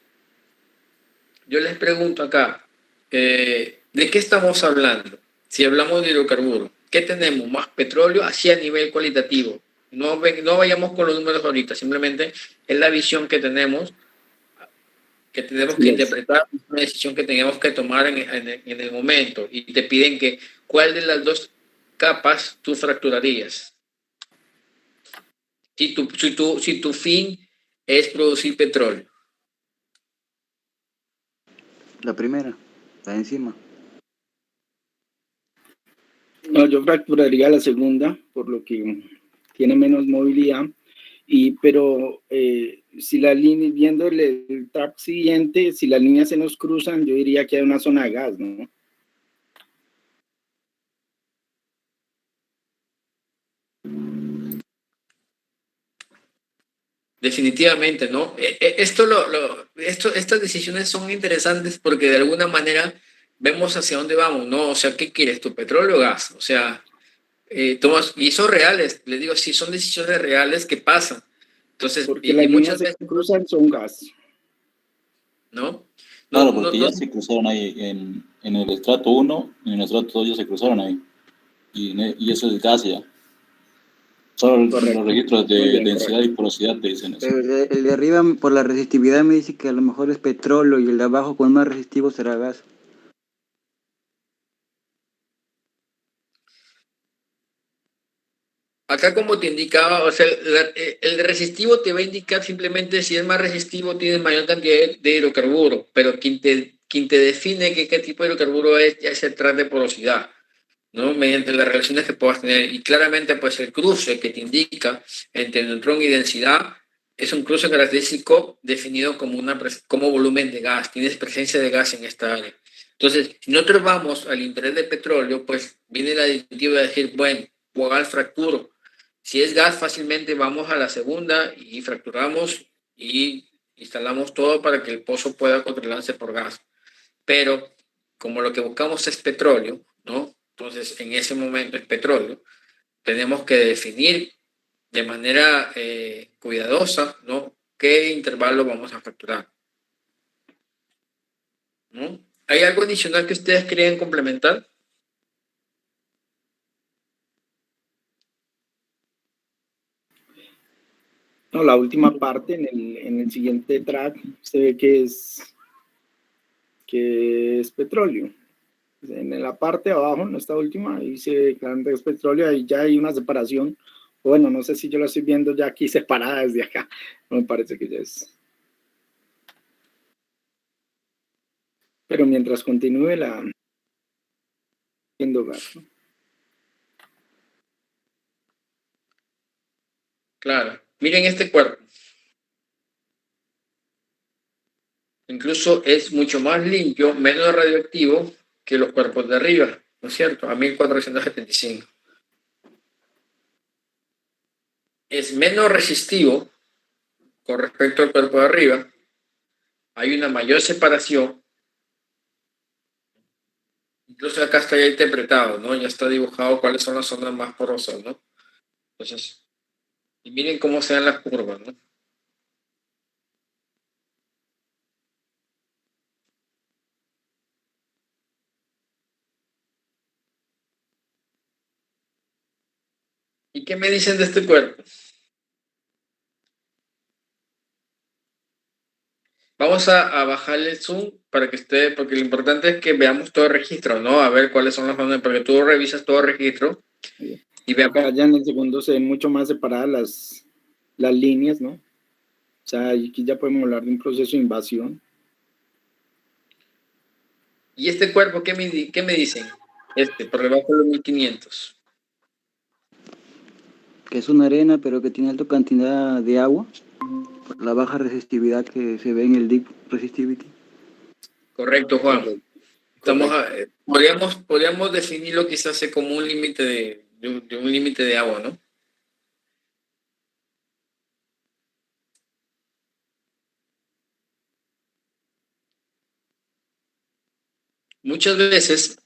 yo les pregunto acá, ¿de qué estamos hablando? Si hablamos de hidrocarburo, ¿qué tenemos? Más petróleo, así a nivel cualitativo. No vayamos con los números ahorita, simplemente es la visión que tenemos que interpretar, una decisión que tenemos que tomar en el momento. Y te piden que, ¿cuál de las dos capas tú fracturarías? Si tu fin es producir petróleo. La primera, la de encima. No, yo fracturaría la segunda, por lo que tiene menos movilidad. Pero si la línea, viendo el track siguiente, si las líneas se nos cruzan, yo diría que hay una zona de gas, ¿no? Definitivamente, ¿no? Estas decisiones son interesantes porque de alguna manera vemos hacia dónde vamos, ¿no? O sea, ¿qué quieres? ¿Tu petróleo o gas? O sea, y son reales, les digo, sí, son decisiones reales que pasan. Entonces, porque las muchas líneas veces, se cruzan, son gas. ¿no? Claro, porque ya se cruzaron ahí en el estrato 1 y en el estrato 2 ya se cruzaron ahí. Y eso es gas ya. Solo Correcto. los registros de Muy bien, densidad correcto. y porosidad te dicen eso. El de arriba por la resistividad me dice que a lo mejor es petróleo y el de abajo con más resistivo será gas. Acá como te indicaba, o sea, el resistivo te va a indicar simplemente si es más resistivo, tienes mayor cantidad de hidrocarburo, pero quien te define qué tipo de hidrocarburo es, ya es el track de porosidad, ¿no? Mediante las relaciones que puedas tener. Y claramente, pues el cruce que te indica entre neutrón y densidad es un cruce característico definido como volumen de gas. Tienes presencia de gas en esta área. Entonces, si nosotros vamos al interés del petróleo, pues viene la disyuntiva de decir, bueno, ¿cuál fracturo? Si es gas, fácilmente vamos a la segunda y fracturamos y instalamos todo para que el pozo pueda controlarse por gas. Pero como lo que buscamos es petróleo, ¿no? Entonces, en ese momento es petróleo, tenemos que definir de manera cuidadosa, ¿no? ¿Qué intervalo vamos a fracturar? ¿No? ¿Hay algo adicional que ustedes querían complementar? No, la última parte en el siguiente track se ve que es petróleo. En la parte de abajo, en esta última, ahí se ve claramente que es petróleo, ahí ya hay una separación. Bueno, no sé si yo la estoy viendo ya aquí separada desde acá. No me parece que ya es. Pero mientras continúe la viendo gas, ¿no? Claro. Miren este cuerpo. Incluso es mucho más limpio, menos radioactivo que los cuerpos de arriba, ¿no es cierto? A 1475. Es menos resistivo con respecto al cuerpo de arriba. Hay una mayor separación. Incluso acá está ya interpretado, ¿no? Ya está dibujado cuáles son las zonas más porosas, ¿no? Entonces, y miren cómo se dan las curvas, ¿no? ¿Y qué me dicen de este cuerpo? Vamos a bajarle el zoom para que esté, porque lo importante es que veamos todo el registro, ¿no? A ver cuáles son las zonas, porque tú revisas todo el registro y veamos. Acá ya en el segundo se ven mucho más separadas las líneas, ¿no? O sea, aquí ya podemos hablar de un proceso de invasión. ¿Y este cuerpo qué me dicen? Por debajo de los 1500. Que es una arena, pero que tiene alta cantidad de agua, por la baja resistividad que se ve en el Deep Resistivity. Correcto, Juan. Correcto. Podríamos definirlo quizás como un límite de un límite de agua, ¿no? Muchas veces,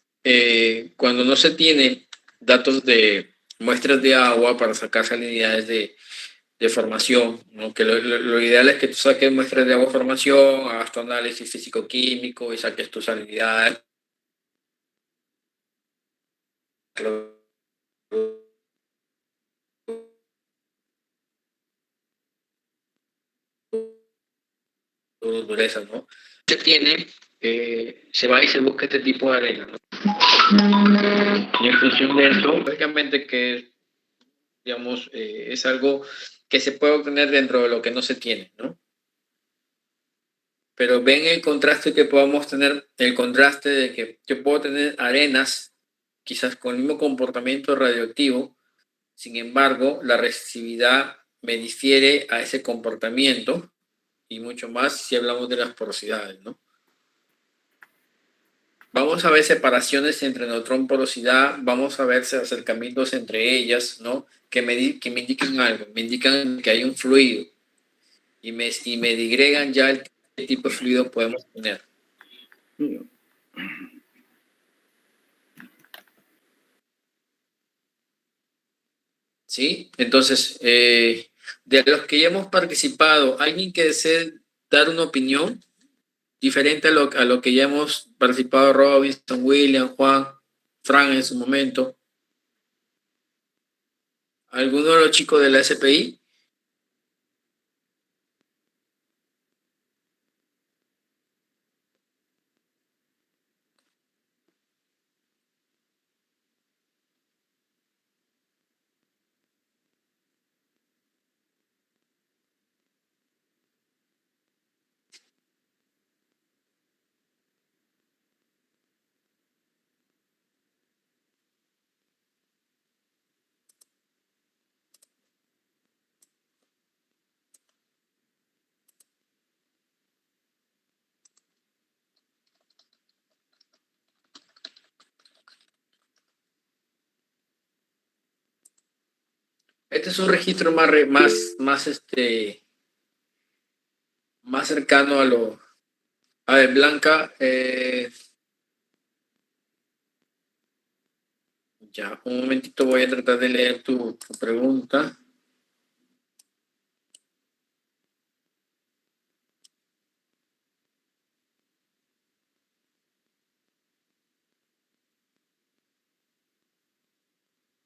cuando no se tiene datos de muestras de agua para sacar salinidades de formación, ¿no? Que lo ideal es que tú saques muestras de agua formación, hagas tu análisis físico-químico y saques tus salinidades. Dureza, ¿no? Se tiene, se va y se busca este tipo de arena, ¿no? Y en función de eso, lógicamente que, digamos, es algo que se puede obtener dentro de lo que no se tiene, ¿no? Pero ven el contraste que podamos tener, el contraste de que yo puedo tener arenas, quizás con el mismo comportamiento radioactivo, sin embargo, la resistividad me difiere a ese comportamiento y mucho más si hablamos de las porosidades, ¿no? Vamos a ver separaciones entre neutrón porosidad, vamos a ver acercamientos entre ellas, ¿no? Que me indiquen algo, me indican que hay un fluido y me digregan ya el qué tipo de fluido podemos tener. ¿Sí? Entonces, de los que ya hemos participado, ¿alguien que desee dar una opinión diferente a lo que ya hemos participado? Robinson, William, Juan, Fran en su momento. ¿Alguno de los chicos de la SPI? Este es un registro más cercano a lo... A ver, Blanca, ya, un momentito voy a tratar de leer tu pregunta.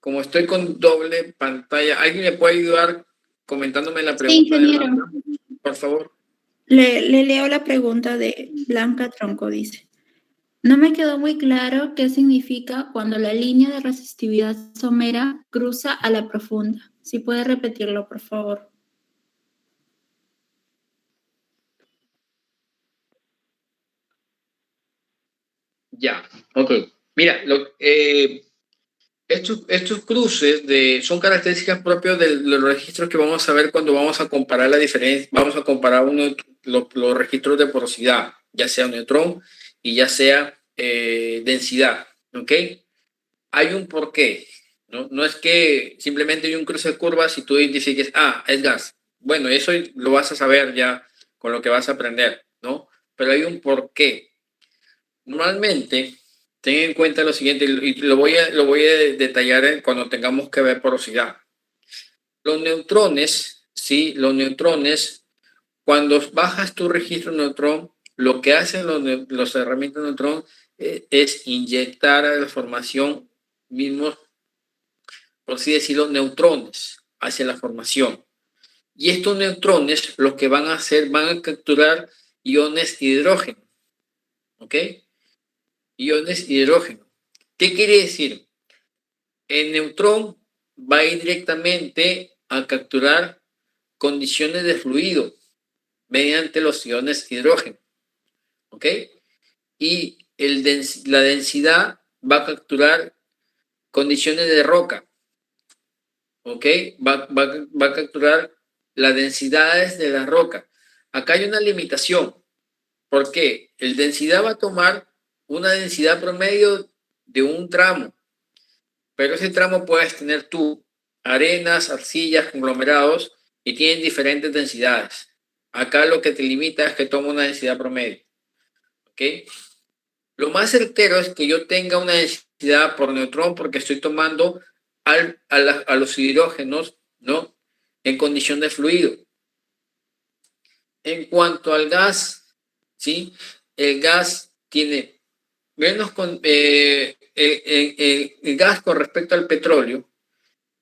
Como estoy con doble pantalla, ¿alguien me puede ayudar comentándome la Sí, pregunta de ingeniero. Blanca? Por favor. Le leo la pregunta de Blanca Tronco, dice. No me quedó muy claro qué significa cuando la línea de resistividad somera cruza a la profunda. Si puede repetirlo, por favor. Ya, ok. Mira, estos cruces son características propias de los registros que vamos a ver cuando vamos a comparar la diferencia, vamos a comparar los registros de porosidad, ya sea neutrón y ya sea densidad, ¿ok? Hay un porqué, ¿no? No es que simplemente hay un cruce de curvas y tú identifiques, es gas. Bueno, eso lo vas a saber ya con lo que vas a aprender, ¿no? Pero hay un porqué. Normalmente, ten en cuenta lo siguiente, y lo voy a detallar cuando tengamos que ver porosidad. Los neutrones, ¿sí? Los neutrones, cuando bajas tu registro neutrón, lo que hacen los herramientas neutrón es inyectar a la formación mismos, por así decirlo, neutrones hacia la formación. Y estos neutrones lo que van a hacer, van a capturar iones hidrógeno, ¿ok? Iones hidrógeno. ¿Qué quiere decir? El neutrón va a ir directamente a capturar condiciones de fluido mediante los iones hidrógeno, ¿ok? Y la densidad va a capturar condiciones de roca, ¿ok? Va a capturar las densidades de la roca. Acá hay una limitación. ¿Por qué? El densidad va a tomar una densidad promedio de un tramo, pero ese tramo puedes tener tú arenas, arcillas, conglomerados y tienen diferentes densidades. Acá lo que te limita es que toma una densidad promedio, ¿ok? Lo más certero es que yo tenga una densidad por neutrón porque estoy tomando a los hidrógenos, ¿no? En condición de fluido. En cuanto al gas, ¿sí? El gas tiene menos el gas con respecto al petróleo.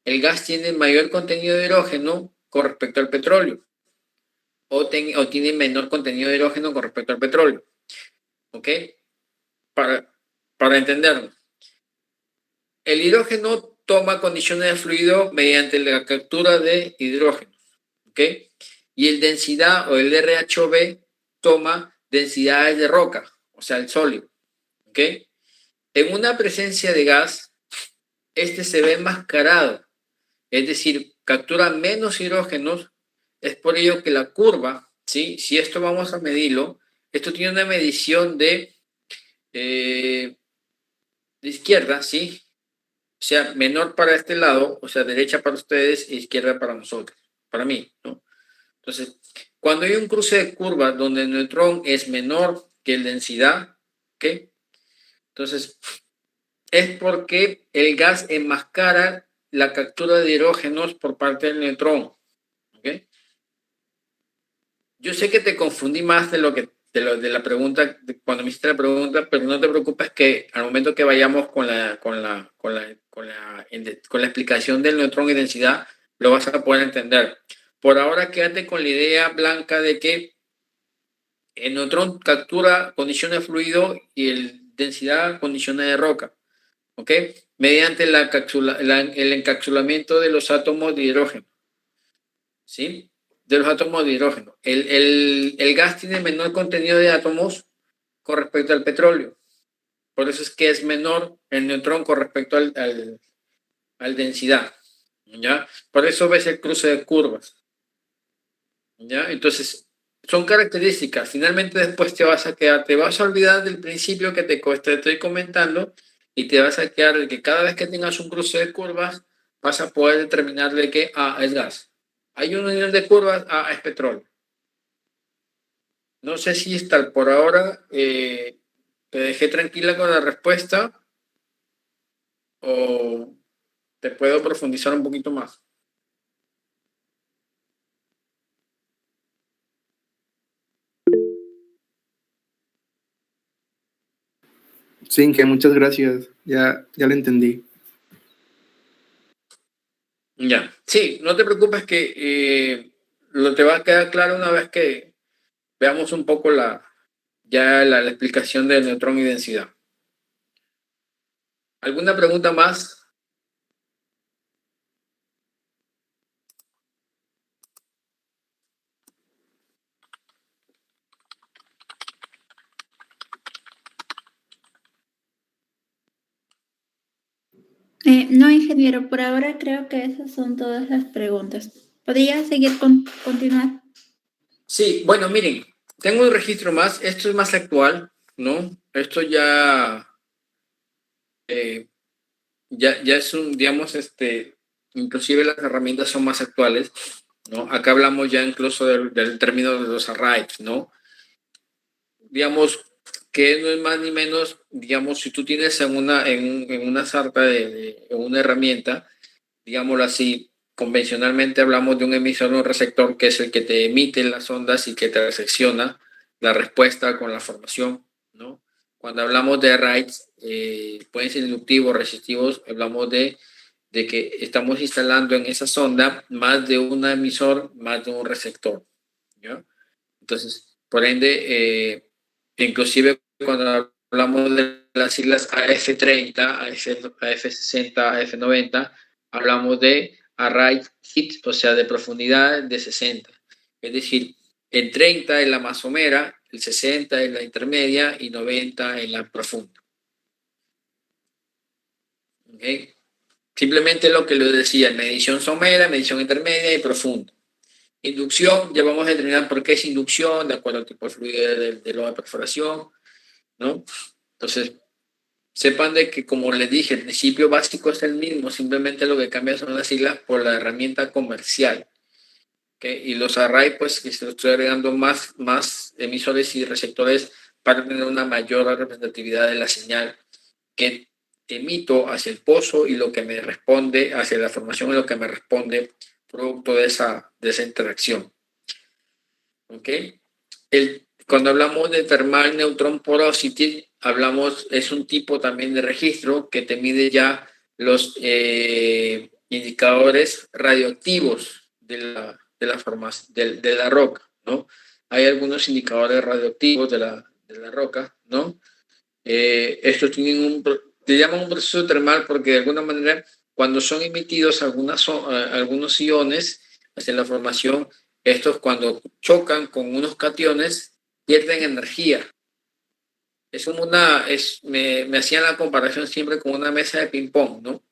El gas tiene mayor contenido de hidrógeno con respecto al petróleo. O tiene menor contenido de hidrógeno con respecto al petróleo. ¿Ok? Para entenderlo. El hidrógeno toma condiciones de fluido mediante la captura de hidrógeno. ¿Ok? Y el densidad o el RHOB toma densidades de roca, o sea, el sólido. ¿Ok? En una presencia de gas, este se ve enmascarado, es decir, captura menos hidrógenos. Es por ello que la curva, ¿sí? Si esto vamos a medirlo, esto tiene una medición de izquierda, ¿sí? O sea, menor para este lado, o sea, derecha para ustedes e izquierda para nosotros, para mí, ¿no? Entonces, cuando hay un cruce de curvas donde el neutrón es menor que la densidad, ¿ok? Entonces, es porque el gas enmascara la captura de hidrógenos por parte del neutrón, ¿ok? Yo sé que te confundí más de la pregunta, cuando me hiciste la pregunta, pero no te preocupes que al momento que vayamos con la explicación del neutrón y densidad, lo vas a poder entender. Por ahora quédate con la idea, Blanca, de que el neutrón captura condiciones de fluido y el densidad condiciones de roca, ¿ok? Mediante el encapsulamiento de los átomos de hidrógeno, ¿sí? De los átomos de hidrógeno. El gas tiene menor contenido de átomos con respecto al petróleo. Por eso es que es menor el neutrón con respecto al densidad, ¿ya? Por eso ves el cruce de curvas, ¿ya? Entonces, son características. Finalmente después te vas a olvidar del principio que te estoy comentando y te vas a quedar de que cada vez que tengas un cruce de curvas vas a poder determinar de que es gas. Hay una unión de curvas, es petróleo. No sé si está por ahora, te dejé tranquila con la respuesta o te puedo profundizar un poquito más. Sí, Inge, muchas gracias. Ya lo entendí. Ya, sí, no te preocupes que lo te va a quedar claro una vez que veamos un poco la explicación del neutrón y densidad. ¿Alguna pregunta más? No, ingeniero, por ahora creo que esas son todas las preguntas. ¿Podría seguir continuar? Sí, bueno, miren, tengo un registro más, esto es más actual, ¿no? Esto ya es digamos, inclusive las herramientas son más actuales, ¿no? Acá hablamos ya incluso del término de los arrays, ¿no? Digamos, que no es más ni menos, digamos, si tú tienes en una sarta en una herramienta, digámoslo así, convencionalmente hablamos de un emisor o un receptor que es el que te emite las ondas y que te recepciona la respuesta con la formación, ¿no? Cuando hablamos de arrays, pueden ser inductivos, resistivos, hablamos de que estamos instalando en esa sonda más de un emisor, más de un receptor, ¿ya? Entonces, por ende, inclusive cuando hablamos de las siglas AF30, AF60, AF90, hablamos de array hit, o sea, de profundidad de 60. Es decir, el 30 es la más somera, el 60 es la intermedia y 90 es la profunda. ¿Okay? Simplemente lo que les decía, medición somera, medición intermedia y profunda. Inducción, ya vamos a determinar por qué es inducción, de acuerdo al tipo de fluido de la perforación, ¿no? Entonces, sepan de que, como les dije, el principio básico es el mismo, simplemente lo que cambia son las siglas por la herramienta comercial. ¿Okay? Y los arrays, pues, que se estoy agregando más emisores y receptores para tener una mayor representatividad de la señal que emito hacia el pozo y lo que me responde hacia la formación y lo que me responde producto de esa interacción. ¿Ok? Cuando hablamos de thermal neutron porosity, es un tipo también de registro que te mide ya los indicadores radioactivos de la roca, ¿no? Hay algunos indicadores radioactivos de la roca, ¿no? Estos tienen te llaman un proceso termal porque de alguna manera cuando son emitidos algunos iones hacia la formación, estos cuando chocan con unos cationes pierden energía. Es como me hacían la comparación siempre con una mesa de ping pong, ¿no? O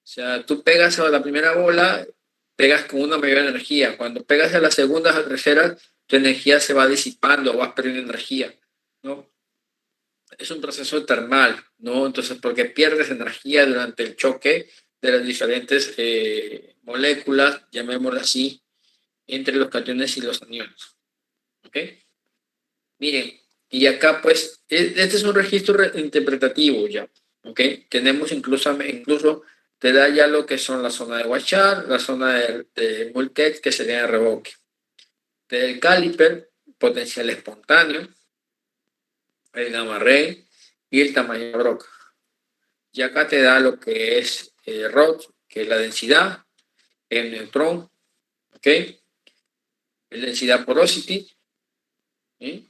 sea, tú pegas a la primera bola, pegas con una mayor energía. Cuando pegas a la segunda, a la tercera, tu energía se va disipando, vas perdiendo energía, ¿no? Es un proceso termal, ¿no? Entonces, porque pierdes energía durante el choque de las diferentes moléculas, llamémoslo así, entre los cationes y los aniones. ¿Ok? Miren, y acá pues, este es un registro interpretativo ya, ¿ok? Tenemos incluso te da ya lo que son la zona de Washar, la zona de Mulket, que sería el revoque. Te da el caliper, potencial espontáneo, el gamma ray y el tamaño de broca. Y acá te da lo que es el ROT, que es la densidad, el neutrón, ¿ok? La densidad porosity, ¿sí?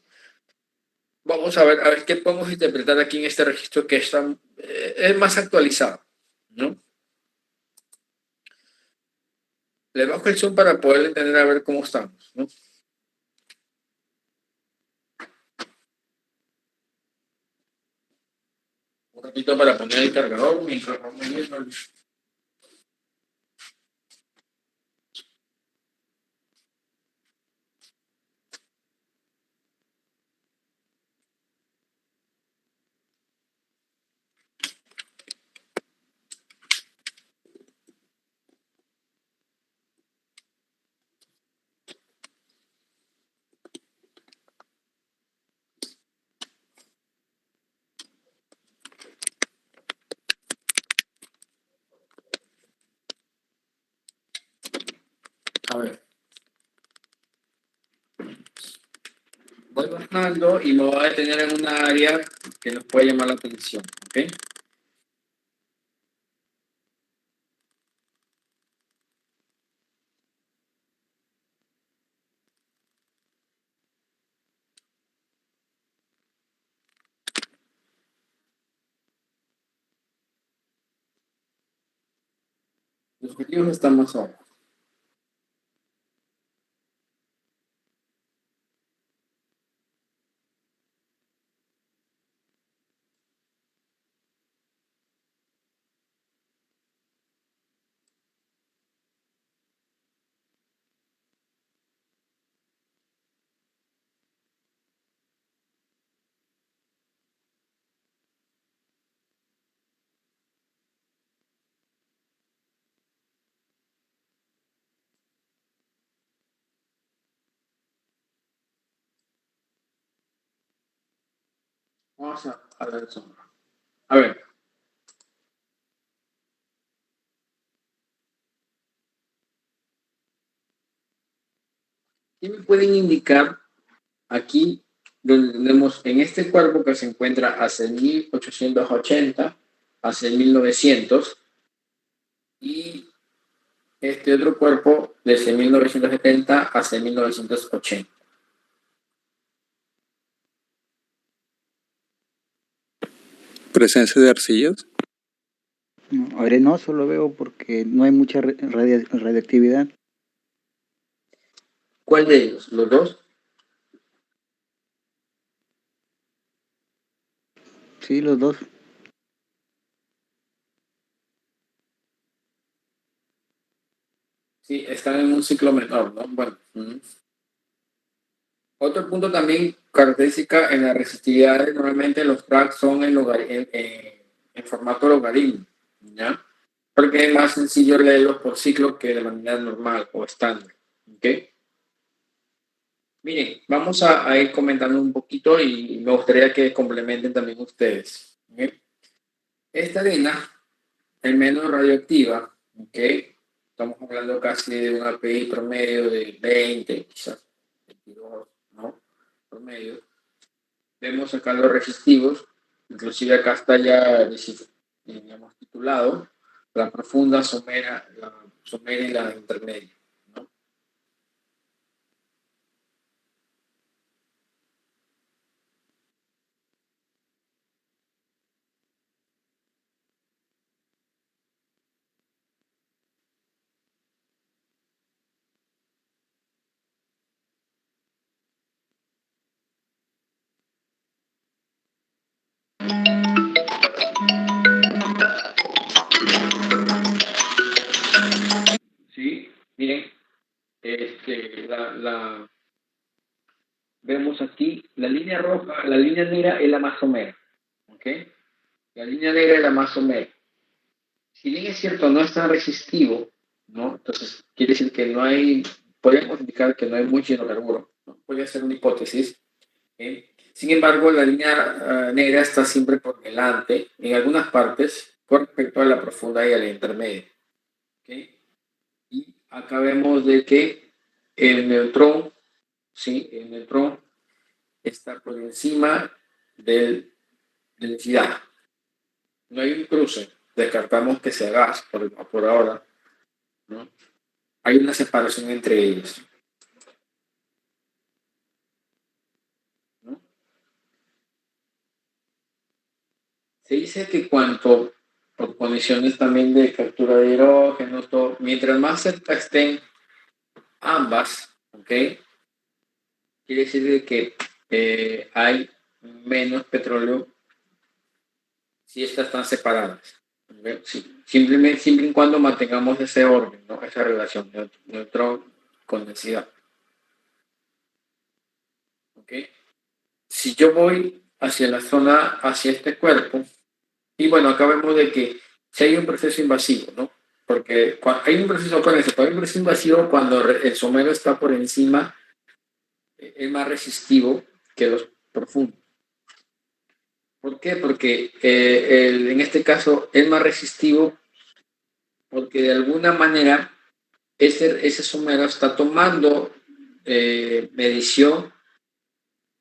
Vamos a ver qué podemos interpretar aquí en este registro que es más actualizado, ¿no? Le bajo el zoom para poder entender a ver cómo estamos, ¿no? Un ratito para poner el cargador mientras vamos viendo A ver. Voy bajando y me voy a detener en una área que nos puede llamar la atención, ¿ok? Los objetivos están más abajo. Vamos a ver sombra. A ver. ¿Qué me pueden indicar aquí donde tenemos en este cuerpo que se encuentra hacia el 1880, hacia el 1900 y este otro cuerpo desde 1970 hacia el 1980? ¿Presencia de arcillas? No, arenoso lo veo porque no hay mucha radiactividad. ¿Cuál de ellos? ¿Los dos? Sí, los dos. Sí, están en un ciclo menor, ¿no? Bueno. Otro punto también característica en la resistividad, normalmente los tracks son en formato logaritmo, ¿ya? Porque es más sencillo leerlos por ciclo que de manera normal o estándar, ¿ok? Miren, vamos a ir comentando un poquito y me gustaría que complementen también ustedes, ¿ok? Esta arena es menos radioactiva, ¿ok? Estamos hablando casi de un API promedio de 20, quizás 22, ¿no? Promedio. Vemos acá los resistivos, inclusive acá está ya, digamos, titulado la profunda, somera y la intermedia, ¿no? Sí, miren, vemos aquí la línea roja, la línea negra es la más somera, ¿ok? La línea negra es la más somera. Si bien es cierto, no es tan resistivo, ¿no? Entonces, quiere decir que no hay, podemos indicar que no hay mucho hidrocarburo, ¿no? Puede ser una hipótesis. Sin embargo, la línea negra está siempre por delante, en algunas partes, con respecto a la profunda y a la intermedia. ¿Okay? Y acá vemos de que el neutrón, ¿sí? El neutrón está por encima de densidad. No hay un cruce, descartamos que sea gas por ahora, ¿no? Hay una separación entre ellos, ¿no? Se dice que cuanto, por condiciones también de captura de hidrógeno, todo, mientras más cerca estén ambas, ¿ok? Quiere decir de que hay menos petróleo si estas están separadas. ¿Okay? Sí, siempre y cuando mantengamos ese orden, ¿no? Esa relación neutrón con densidad. ¿Ok? Si yo voy hacia la zona, hacia este cuerpo, y bueno, acá vemos de que si hay un proceso invasivo, ¿no? Porque hay un proceso, con eso, hay un proceso invasivo cuando el somero está por encima, es más resistivo que los profundos. ¿Por qué? Porque en este caso es más resistivo porque de alguna manera ese somero está tomando medición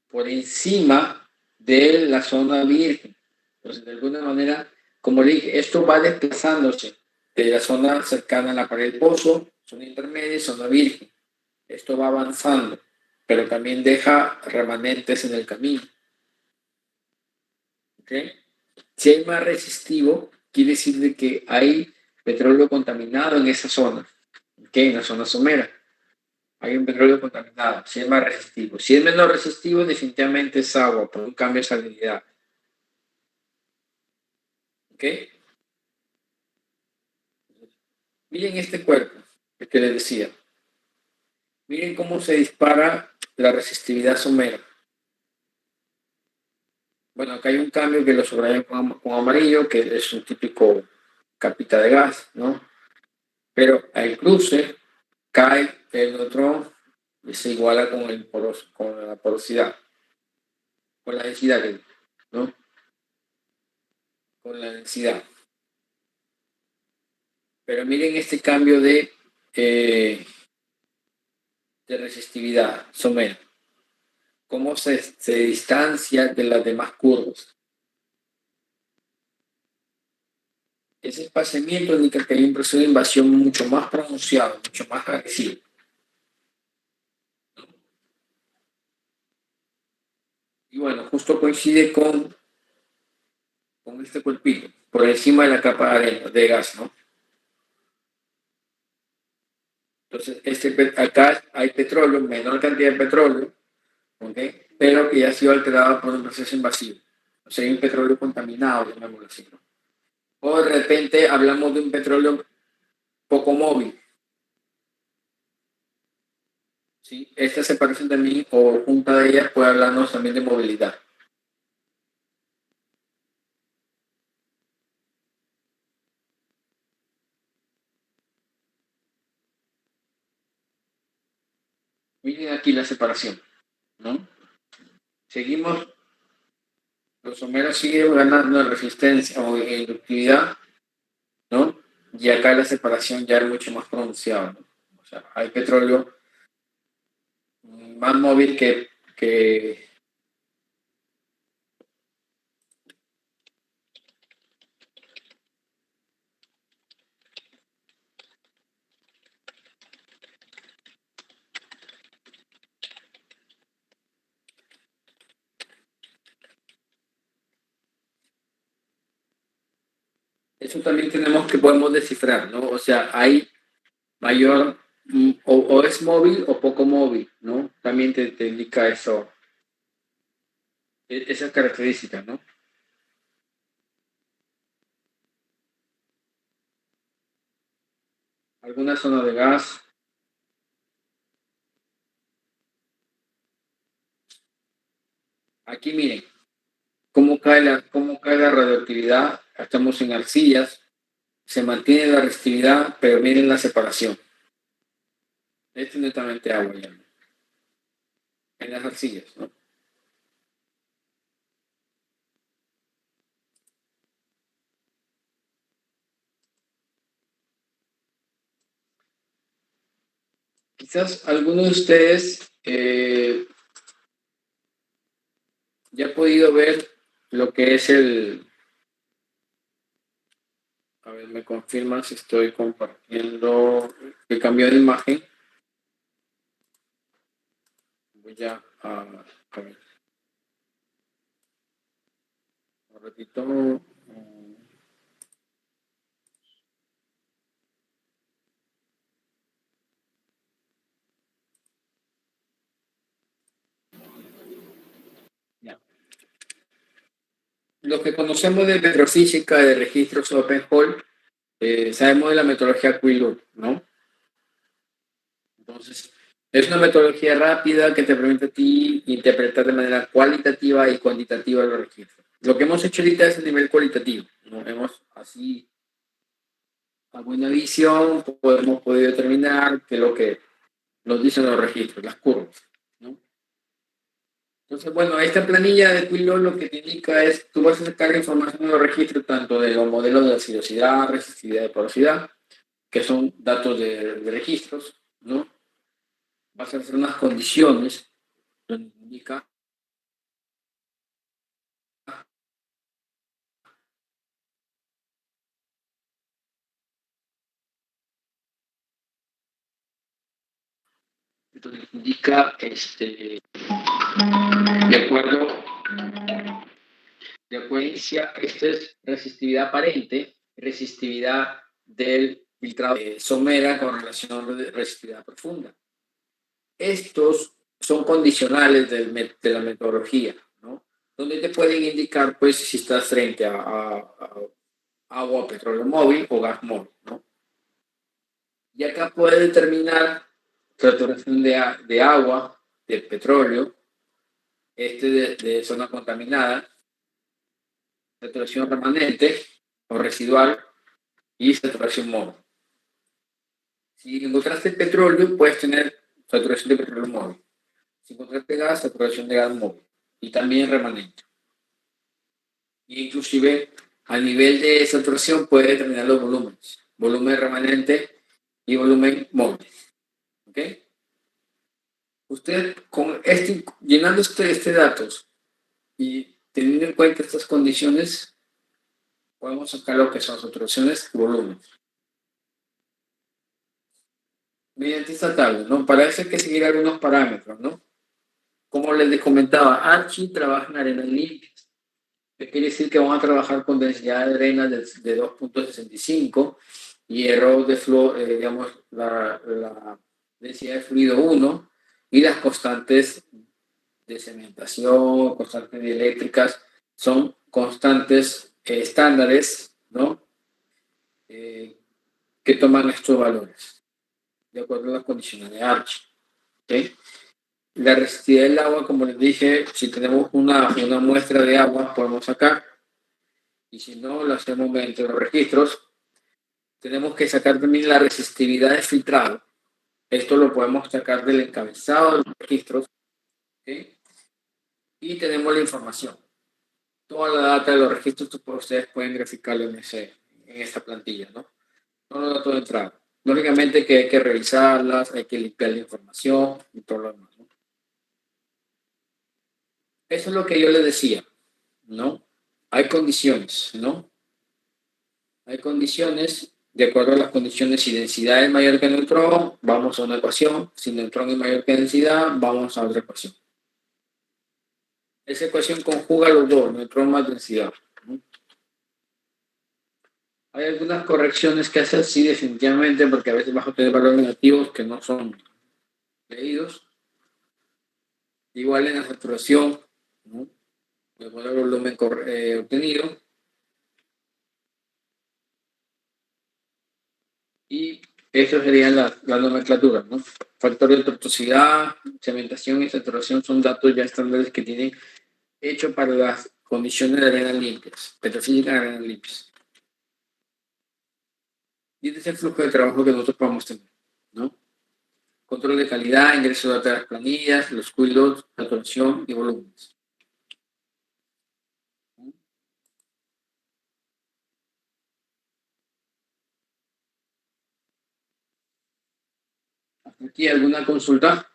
por encima de la zona virgen. Entonces, de alguna manera, como le dije, esto va desplazándose de la zona cercana a la pared del pozo, zona intermedia y zona virgen. Esto va avanzando, pero también deja remanentes en el camino. ¿Okay? Si hay más resistivo, quiere decir de que hay petróleo contaminado en esa zona, ¿okay? En la zona somera. Hay un petróleo contaminado, si es más resistivo. Si es menos resistivo, definitivamente es agua, por un cambio de salinidad. ¿Ok? Miren este cuerpo, el que les decía. Miren cómo se dispara la resistividad somera. Bueno, acá hay un cambio que lo subrayan con amarillo, que es un típico capita de gas, ¿no? Pero al cruce cae el neutrón y se iguala con la porosidad, con la densidad, ¿no? Con la densidad. Pero miren este cambio de resistividad somera. Cómo se distancia de las demás curvas. Ese espaciamiento indica que hay un proceso de invasión mucho más pronunciado, mucho más agresivo. Y bueno, justo coincide con este cuerpito, por encima de la capa de arena, de gas, ¿no? Entonces, acá hay petróleo, menor cantidad de petróleo, ¿okay? Pero que ya ha sido alterado por un proceso invasivo. O sea, hay un petróleo contaminado, llamémoslo así, ¿no? O de repente hablamos de un petróleo poco móvil. ¿Sí? Esta separación también, o junta de ellas, puede hablarnos también de movilidad. Miren aquí la separación, ¿no? Seguimos, los someros siguen ganando en resistencia o en inductividad, ¿no? Y acá la separación ya es mucho más pronunciada, ¿no? O sea, hay petróleo más móvil que eso también podemos descifrar, ¿no? O sea, hay mayor, o es móvil o poco móvil, ¿no? También te indica eso, esas características, ¿no? Alguna zona de gas. Aquí miren, cómo cae la radioactividad. Estamos en arcillas, se mantiene la resistividad, pero miren la separación. Esto es netamente agua ya, ¿no? En las arcillas, ¿no? Quizás alguno de ustedes ya ha podido ver lo que es a ver, me confirman si estoy compartiendo el cambio de imagen. Voy a ver. Un ratito. Ya. Los que conocemos de petrofísica, de registros open hole, sabemos de la metodología Queeloop, ¿no? Entonces, es una metodología rápida que te permite a ti interpretar de manera cualitativa y cuantitativa los registros. Lo que hemos hecho ahorita es a nivel cualitativo, ¿no? Hemos así, a buena visión, hemos podido determinar qué es lo que nos dicen los registros, las curvas, ¿no? Entonces, bueno, esta planilla de Queeloop lo que te indica es, tú vas a sacar información de los registros tanto de los modelos de acidosidad, resistividad y porosidad, que son datos de registros, ¿no? Vas a hacer unas condiciones donde indica de acuerdo, esta es resistividad aparente, resistividad del filtrado somera con relación a resistividad profunda. Estos son condicionales de la metodología, ¿no? Donde te pueden indicar, pues, si estás frente a agua, petróleo móvil o gas móvil, ¿no? Y acá puedes determinar saturación de agua, de petróleo, de zona contaminada, saturación remanente o residual y saturación móvil. Si encontraste petróleo, puedes tener saturación de petróleo móvil. Si encontraste gas, saturación de gas móvil. Y también remanente. Y inclusive a nivel de saturación puede determinar los volúmenes. Volumen remanente y volumen móvil. ¿Ok? Usted, llenando este datos y teniendo en cuenta estas condiciones, podemos sacar lo que son saturaciones y volúmenes. Mediante esta tabla, ¿no? Para eso hay que seguir algunos parámetros, ¿no? Como les comentaba, Archie trabaja en arenas limpias. ¿Qué quiere decir? Que vamos a trabajar con densidad de arena de 2.65, hierro de digamos, la densidad de fluido 1 y las constantes de cementación, constantes eléctricas, son constantes estándares, ¿no? Que toman estos valores, de acuerdo a las condiciones de Archie. ¿Okay? La resistividad del agua, como les dije, si tenemos una muestra de agua, podemos sacar. Y si no, lo hacemos mediante los registros. Tenemos que sacar también la resistividad de filtrado. Esto lo podemos sacar del encabezado de los registros. ¿Okay? Y tenemos la información. Toda la data de los registros ustedes pueden graficarlo en esta plantilla, ¿no? No los datos de entrada. Lógicamente que hay que revisarlas, hay que limpiar la información y todo lo demás, ¿no? Eso es lo que yo les decía, ¿no? Hay condiciones, ¿no? Hay condiciones, de acuerdo a las condiciones, si densidad es mayor que neutrón, vamos a una ecuación. Si neutrón es mayor que densidad, vamos a otra ecuación. Esa ecuación conjuga los dos, neutrón más densidad, ¿no? Hay algunas correcciones que hacer, sí, definitivamente, porque a veces vas a obtener valores negativos que no son leídos. Igual en la saturación, ¿no? El volumen obtenido. Y eso serían las nomenclaturas, ¿no? Factor de tortuosidad, cementación y saturación son datos ya estándares que tienen hecho para las condiciones de arenas limpias, petrofísicas de arenas limpias. Y este es el flujo de trabajo que nosotros podemos tener, ¿no? Control de calidad, ingreso de datos a las planillas, los cuidados, saturación y volúmenes. ¿Hasta aquí alguna consulta?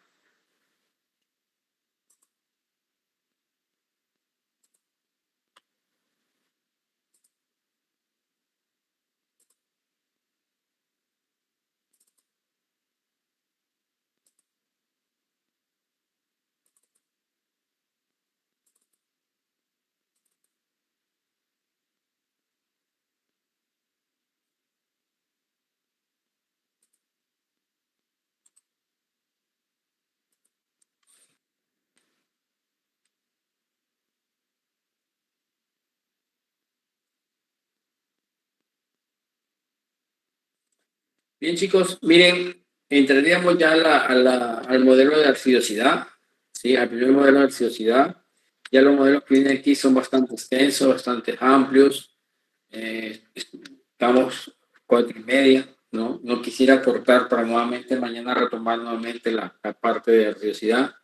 Bien, chicos, miren, entraríamos ya al modelo de arcidosidad, ¿sí? Al primer modelo de arcidosidad. Ya los modelos que vienen aquí son bastante extensos, bastante amplios. Estamos 4:30, ¿no? No quisiera cortar para nuevamente mañana retomar nuevamente la parte de arcidosidad.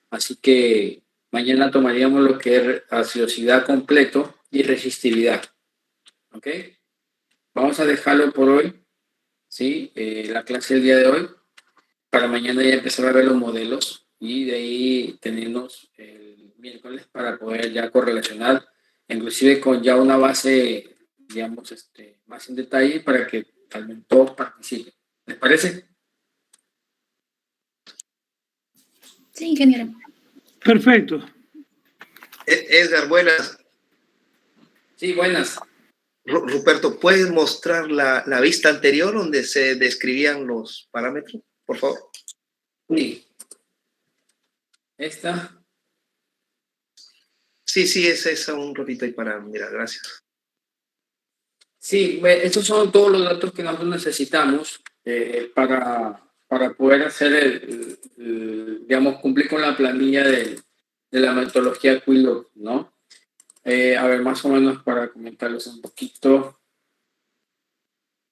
Así que mañana tomaríamos lo que es arcidosidad completo y resistividad. ¿Ok? Vamos a dejarlo por hoy. ¿sí? La clase del día de hoy, para mañana ya empezar a ver los modelos y de ahí tenernos el miércoles para poder ya correlacionar, inclusive con ya una base, digamos, más en detalle para que también todos participen. ¿Les parece? Sí, ingeniero. Perfecto. Edgar, buenas. Sí, buenas. Ruperto, ¿puedes mostrar la vista anterior donde se describían los parámetros, por favor? Sí. Esta. Sí, es esa un ratito ahí para mirar, gracias. Sí, estos son todos los datos que nosotros necesitamos para poder hacer digamos, cumplir con la planilla de la metodología Quilog, ¿no? A ver, más o menos para comentarles un poquito.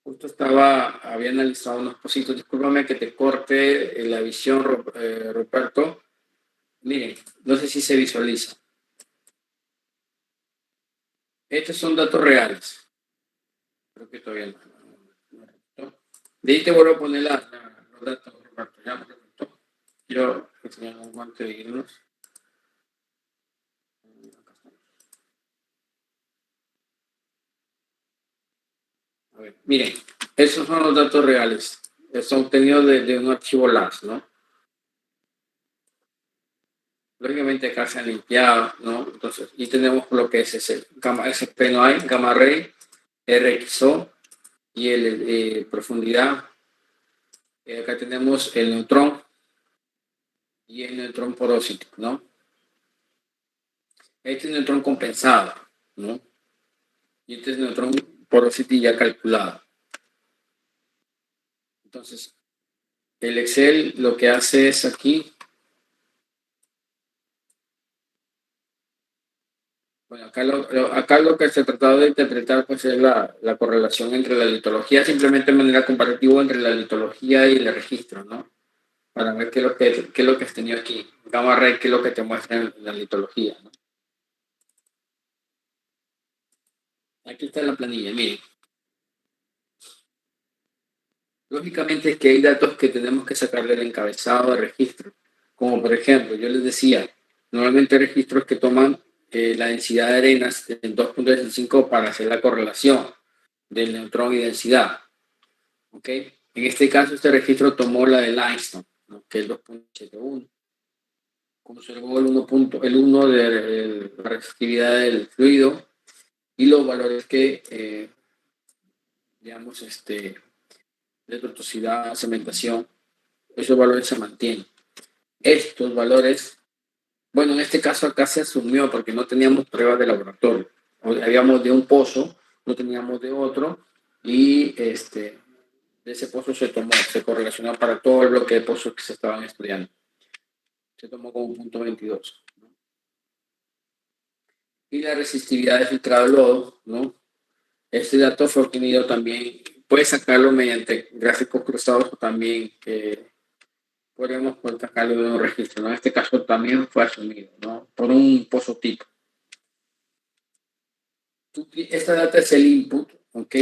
Justo había analizado unos positos, discúlpame que te corte la visión, Ruperto. Miren, no sé si se visualiza. Estos son datos reales. Creo que todavía no. De ahí te vuelvo a poner los datos, Roberto. Ya me preguntó. Quiero enseñar un guante de irnos. A ver, miren, esos son los datos reales. Son obtenidos de un archivo LAS, ¿no? Lógicamente acá se han limpiado, ¿no? Entonces, y tenemos lo que es ese gamma SPNOI, gamma ray, RXO y el profundidad. Acá tenemos el neutrón y el neutrón porosity, ¿no? Este es neutrón compensado, ¿no? Y este es neutrón porosity ya calculado. Entonces, el Excel lo que hace es aquí. Bueno, acá lo que se ha tratado de interpretar pues, es la correlación entre la litología, simplemente de manera comparativa entre la litología y el registro, ¿no? Para ver qué es lo que has tenido aquí. Gamma ray, qué es lo que te muestra en la litología, ¿no? Aquí está la planilla, miren. Lógicamente es que hay datos que tenemos que sacar del encabezado de registro. Como por ejemplo, yo les decía, normalmente hay registros que toman la densidad de arenas en 2.65 para hacer la correlación del neutrón y densidad. ¿Ok? En este caso, este registro tomó la de Limestone, ¿no? Que es 2.71. Conservó el 1 de la resistividad del fluido y los valores que, digamos, de tortuosidad, cementación, esos valores se mantienen. Estos valores, bueno, en este caso acá se asumió porque no teníamos pruebas de laboratorio. Habíamos de un pozo, no teníamos de otro, y de ese pozo se correlacionó para todo el bloque de pozos que se estaban estudiando. Se tomó como punto 22. ¿No? Y la resistividad de filtrado de lodo, ¿no? Este dato fue obtenido también, puedes sacarlo mediante gráficos cruzados o también podríamos sacarlo de un registro, ¿no? En este caso también fue asumido, ¿no? Por un pozo tipo. Esta data es el input, ¿ok?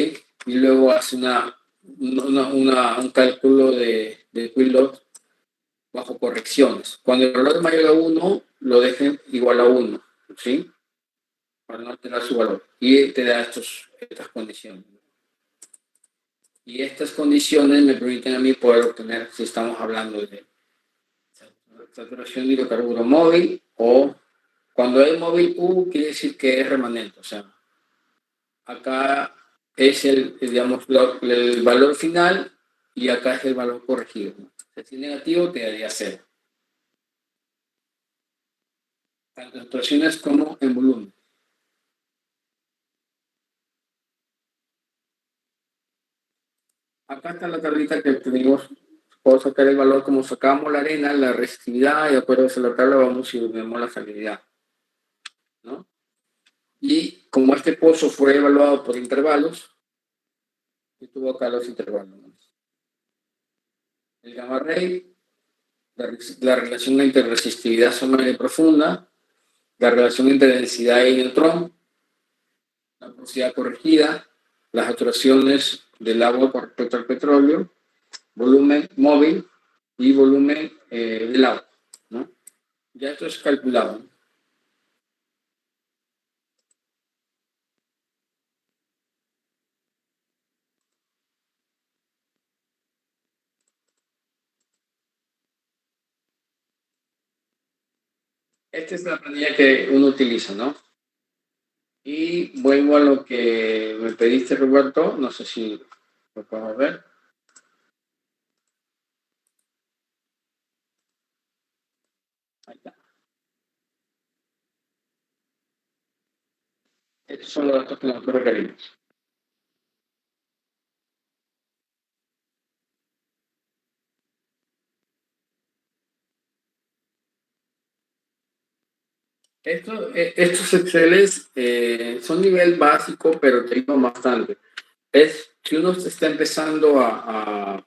Y luego hace un cálculo de Quilog bajo correcciones. Cuando el valor es mayor a 1, lo dejen igual a 1, ¿sí? Para no alterar su valor. Y te da estas condiciones. Y estas condiciones me permiten a mí poder obtener, si estamos hablando de saturación de hidrocarburo móvil, o cuando es móvil U, quiere decir que es remanente. O sea, acá es digamos, el valor final y acá es el valor corregido, ¿no? Si es negativo, te daría 0. Tanto en situaciones como en volumen. Acá está la tablita que tenemos. Puedo sacar el valor como sacamos la arena, la resistividad, y de acuerdo a la tabla vamos y vemos la salinidad, ¿no? Y como este pozo fue evaluado por intervalos, y tuvo acá los intervalos, ¿no? El gamma ray, la relación entre resistividad somera y profunda, la relación entre densidad y neutrón, la porosidad corregida, las saturaciones del agua con respecto al petróleo, volumen móvil y volumen del agua, ¿no? Ya esto es calculado, ¿no? Esta es la planilla que uno utiliza, ¿no? Y vuelvo a lo que me pediste, Roberto, no sé si lo podemos ver. Ahí está. Estos son los datos que nosotros requerimos. Estos Exceles son nivel básico, pero te digo bastante. Si uno está empezando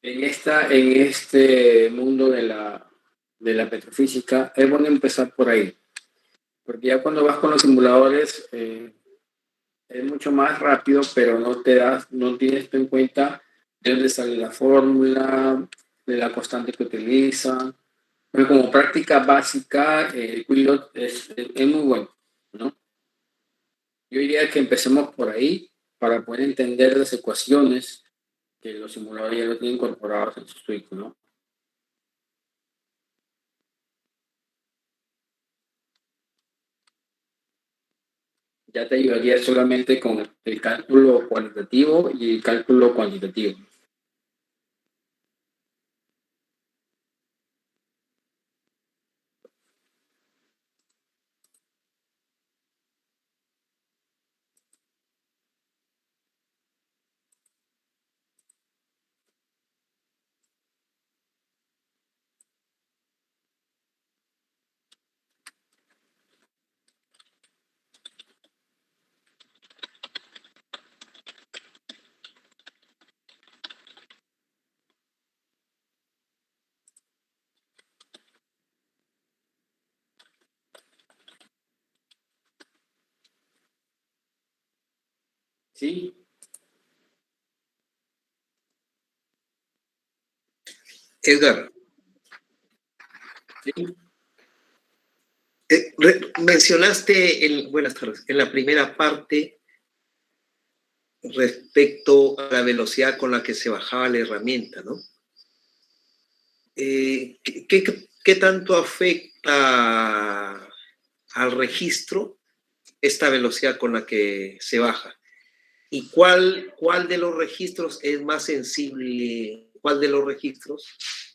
en este mundo de la petrofísica, es bueno empezar por ahí. Porque ya cuando vas con los simuladores es mucho más rápido, pero no tienes en cuenta de dónde sale la fórmula, de la constante que utilizan. Pero como práctica básica, el Quilot es muy bueno, ¿no? Yo diría que empecemos por ahí para poder entender las ecuaciones que los simuladores ya lo tienen incorporados en su suite, ¿no? Ya te ayudaría solamente con el cálculo cualitativo y el cálculo cuantitativo. ¿Sí? Edgar, ¿Sí? mencionaste, buenas tardes, en la primera parte respecto a la velocidad con la que se bajaba la herramienta, ¿no? ¿Qué tanto afecta al registro esta velocidad con la que se baja? ¿Y cuál de los registros es más sensible? ¿Cuál de los registros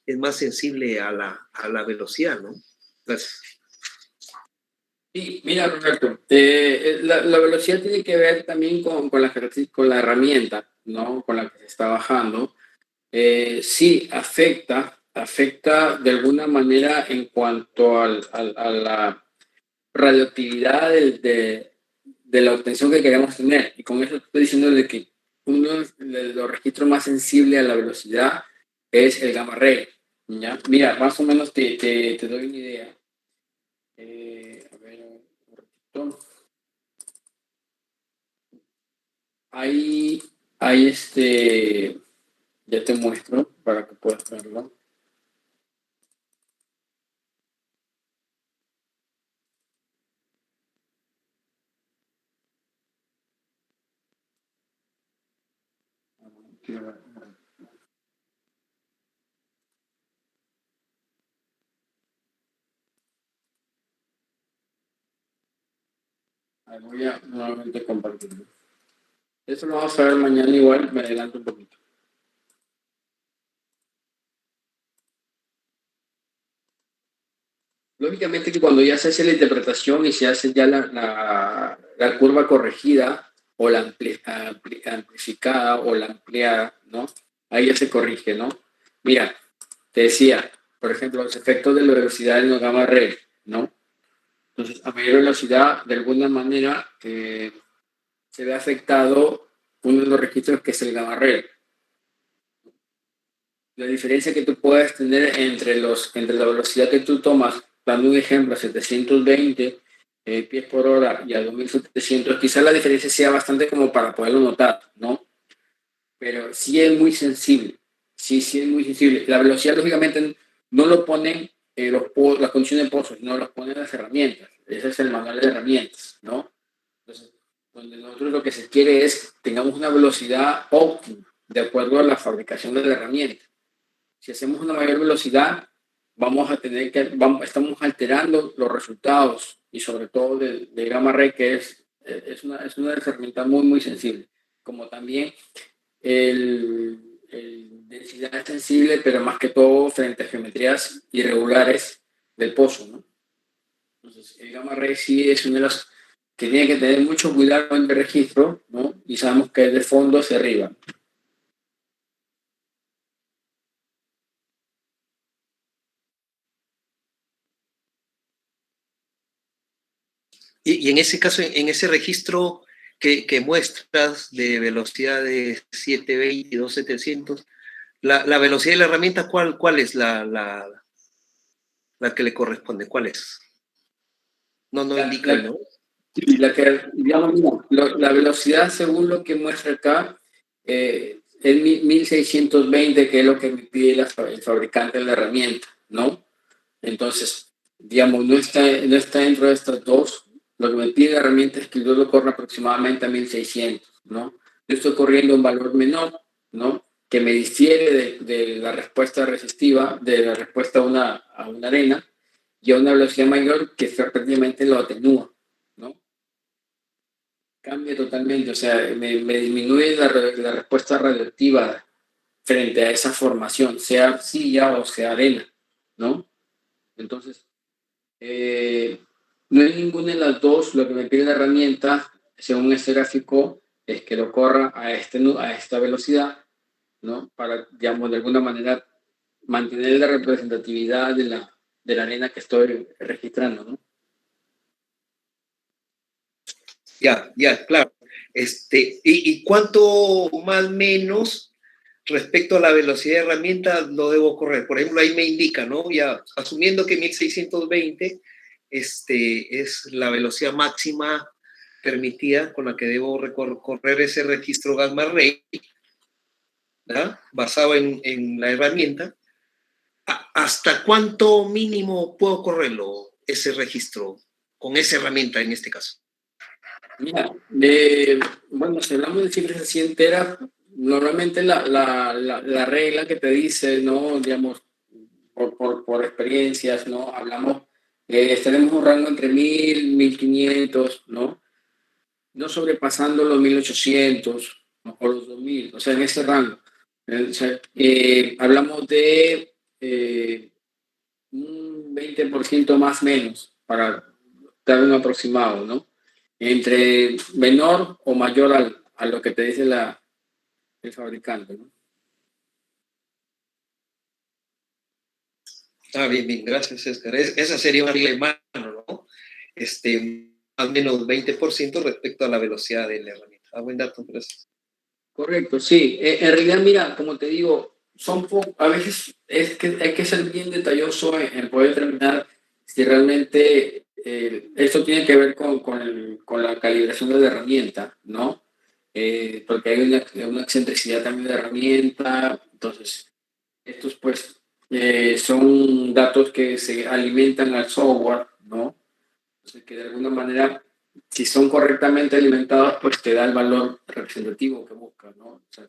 es más sensible a la velocidad, ¿no? Gracias. Sí, mira, Roberto, la velocidad tiene que ver también con la herramienta, ¿no? Con la que se está bajando. Sí, afecta de alguna manera en cuanto a la radioactividad de la obtención que queremos tener. Y con eso estoy diciendo de que uno de los registros más sensibles a la velocidad es el gamma ray, ¿ya? Mira, más o menos te doy una idea. A ver, un ratito. Hay ya te muestro para que puedas verlo. Ahí voy a nuevamente compartirlo. Eso lo vamos a ver mañana igual, me adelanto un poquito. Lógicamente que cuando ya se hace la interpretación y se hace ya la curva corregida o la amplificada o la ampliada, ¿no? Ahí ya se corrige, ¿no? Mira, te decía, por ejemplo, los efectos de la velocidad en los gamma ray, ¿no? Entonces, a mayor velocidad, de alguna manera, se ve afectado uno de los registros que es el gamma ray. La diferencia que tú puedes tener entre la velocidad que tú tomas, dando un ejemplo, a 720 pies por hora y a 2.700, quizás la diferencia sea bastante como para poderlo notar, ¿no? Pero sí es muy sensible, sí es muy sensible. La velocidad, lógicamente, no lo ponen las condiciones de pozo, no lo ponen las herramientas. Ese es el manual de herramientas, ¿no? Entonces, donde nosotros lo que se quiere es que tengamos una velocidad óptima de acuerdo a la fabricación de la herramienta. Si hacemos una mayor velocidad, vamos a tener estamos alterando los resultados y sobre todo de gamma ray, que es una herramienta muy, muy sensible. Como también el densidad es sensible, pero más que todo frente a geometrías irregulares del pozo, ¿no? Entonces, el gamma ray sí es una de las que tiene que tener mucho cuidado en el registro, ¿no? Y sabemos que es de fondo hacia arriba. Y en ese caso, en ese registro que muestras de velocidad de 720 y 2700, la velocidad de la herramienta, ¿cuál es la que le corresponde? ¿Cuál es? No indica, ¿no? La que, digamos, la velocidad, según lo que muestra acá, es 1620, que es lo que me pide el fabricante de la herramienta, ¿no? Entonces, digamos, no está dentro de estas dos. Lo que me pide la herramienta es que yo lo corra aproximadamente a 1600, ¿no? Yo estoy corriendo un valor menor, ¿no? Que me difiere de la respuesta resistiva, de la respuesta a una arena, y a una velocidad mayor que prácticamente lo atenúa, ¿no? Cambia totalmente, o sea, me disminuye la respuesta radioactiva frente a esa formación, sea arcilla o sea arena, ¿no? Entonces, no es ninguna de las dos. Lo que me pide la herramienta, según este gráfico, es que lo corra a esta velocidad, ¿no? Para, digamos, de alguna manera mantener la representatividad de la arena que estoy registrando, ¿no? Ya, claro. ¿Y cuánto más o menos respecto a la velocidad de herramienta lo debo correr? Por ejemplo, ahí me indica, ¿no? Ya asumiendo que 1620 es la velocidad máxima permitida con la que debo correr ese registro gamma ray, ¿verdad? Basado en la herramienta. ¿Hasta cuánto mínimo puedo correrlo, ese registro, con esa herramienta en este caso? Mira, bueno, si hablamos de cifras así enteras, normalmente la regla que te dice, ¿no? Digamos, por experiencias, ¿no? Hablamos, tenemos un rango entre 1000, 1500, ¿no? No sobrepasando los 1800, ¿no? O los 2000, o sea, en ese rango. O sea, hablamos de un 20% más o menos, para dar un aproximado, ¿no? Entre menor o mayor a lo que te dice el fabricante, ¿no? Bien, gracias, César. Esa sería una regla de mano, ¿no? Al menos 20% respecto a la velocidad de la herramienta. Buen dato, gracias. Correcto, sí. En realidad, mira, como te digo, a veces es que hay que ser bien detalloso en poder determinar si realmente esto tiene que ver con la calibración de la herramienta, ¿no? Porque hay una excentricidad también de la herramienta. Entonces, estos pues son datos que se alimentan al software, ¿no? Entonces, que de alguna manera, si son correctamente alimentados, pues te da el valor representativo que buscas, ¿no? O sea,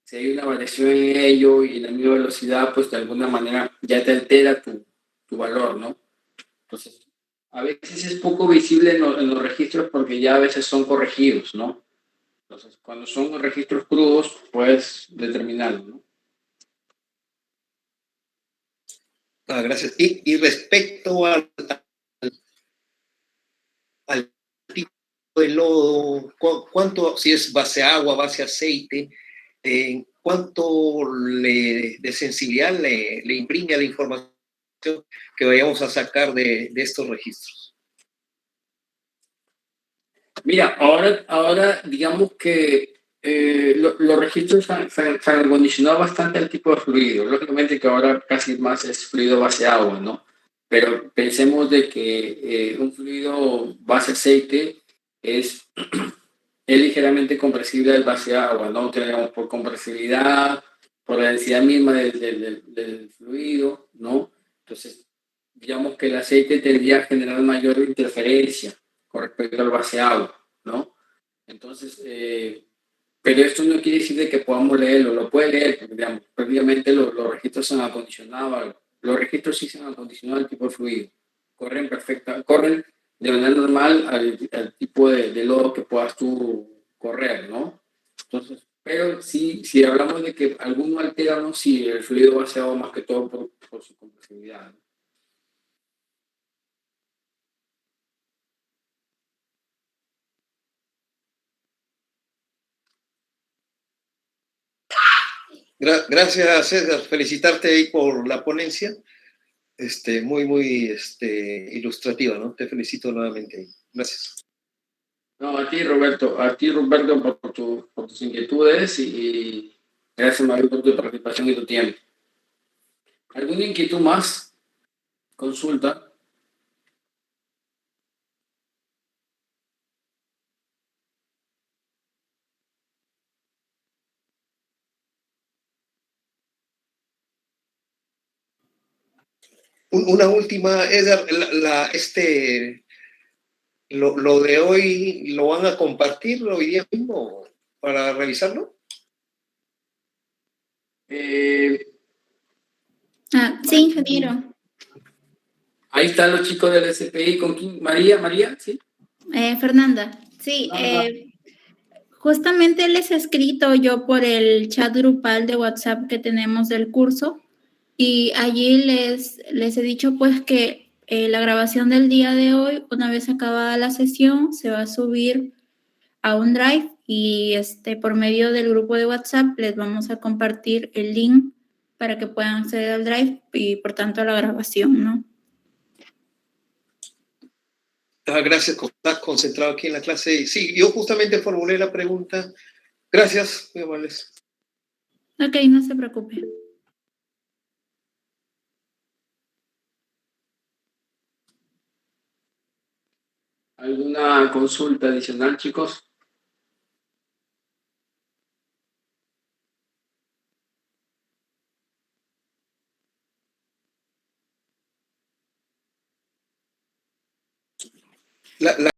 si hay una variación en ello y en la misma velocidad, pues de alguna manera ya te altera tu valor, ¿no? Entonces, a veces es poco visible en los registros porque ya a veces son corregidos, ¿no? Entonces, cuando son registros crudos, puedes determinarlo, ¿no? Gracias. Y respecto al tipo de lodo, ¿cuánto, si es base agua, base aceite, cuánto de sensibilidad le imprime a la información que vayamos a sacar de estos registros? Mira, ahora digamos que los registros se han acondicionado bastante al tipo de fluido. Lógicamente que ahora casi más es fluido base agua, ¿no? pero pensemos de que un fluido base aceite es, es ligeramente compresible al base agua, ¿no? Tenemos por compresibilidad, por la densidad misma del fluido, ¿no? Entonces, digamos que el aceite tendría a generar mayor interferencia con respecto al base agua, ¿no? Entonces, pero esto no quiere decir de que podamos leerlo, lo puede leer, porque digamos, prácticamente los registros se han acondicionado, los registros sí se han acondicionado al tipo de fluido, corren de manera normal al tipo de lodo que puedas tú correr, ¿no? Entonces, pero sí, si hablamos de que alguno altera o no, sí, el fluido vaciado más que todo por su compresibilidad, ¿no? Gracias, Edgar. Felicitarte ahí por la ponencia. Muy ilustrativa, ¿no? Te felicito nuevamente ahí. Gracias. No, a ti Roberto por tus inquietudes y gracias Mario por tu participación y tu tiempo. ¿Alguna inquietud más? Consulta. Una última, Edgar, lo de hoy, ¿lo van a compartir hoy día mismo para revisarlo? Sí, ingeniero. Ahí están los chicos del SPI. ¿Con quién? María, ¿sí? Fernanda, sí, justamente les he escrito yo por el chat grupal de WhatsApp que tenemos del curso y allí les he dicho pues que la grabación del día de hoy, una vez acabada la sesión, se va a subir a un drive y por medio del grupo de WhatsApp les vamos a compartir el link para que puedan acceder al drive y por tanto a la grabación, ¿no? Gracias por estar concentrado aquí en la clase. Sí, yo justamente formulé la pregunta. Gracias, muy amables. Ok, no se preocupe. ¿Alguna consulta adicional, chicos? La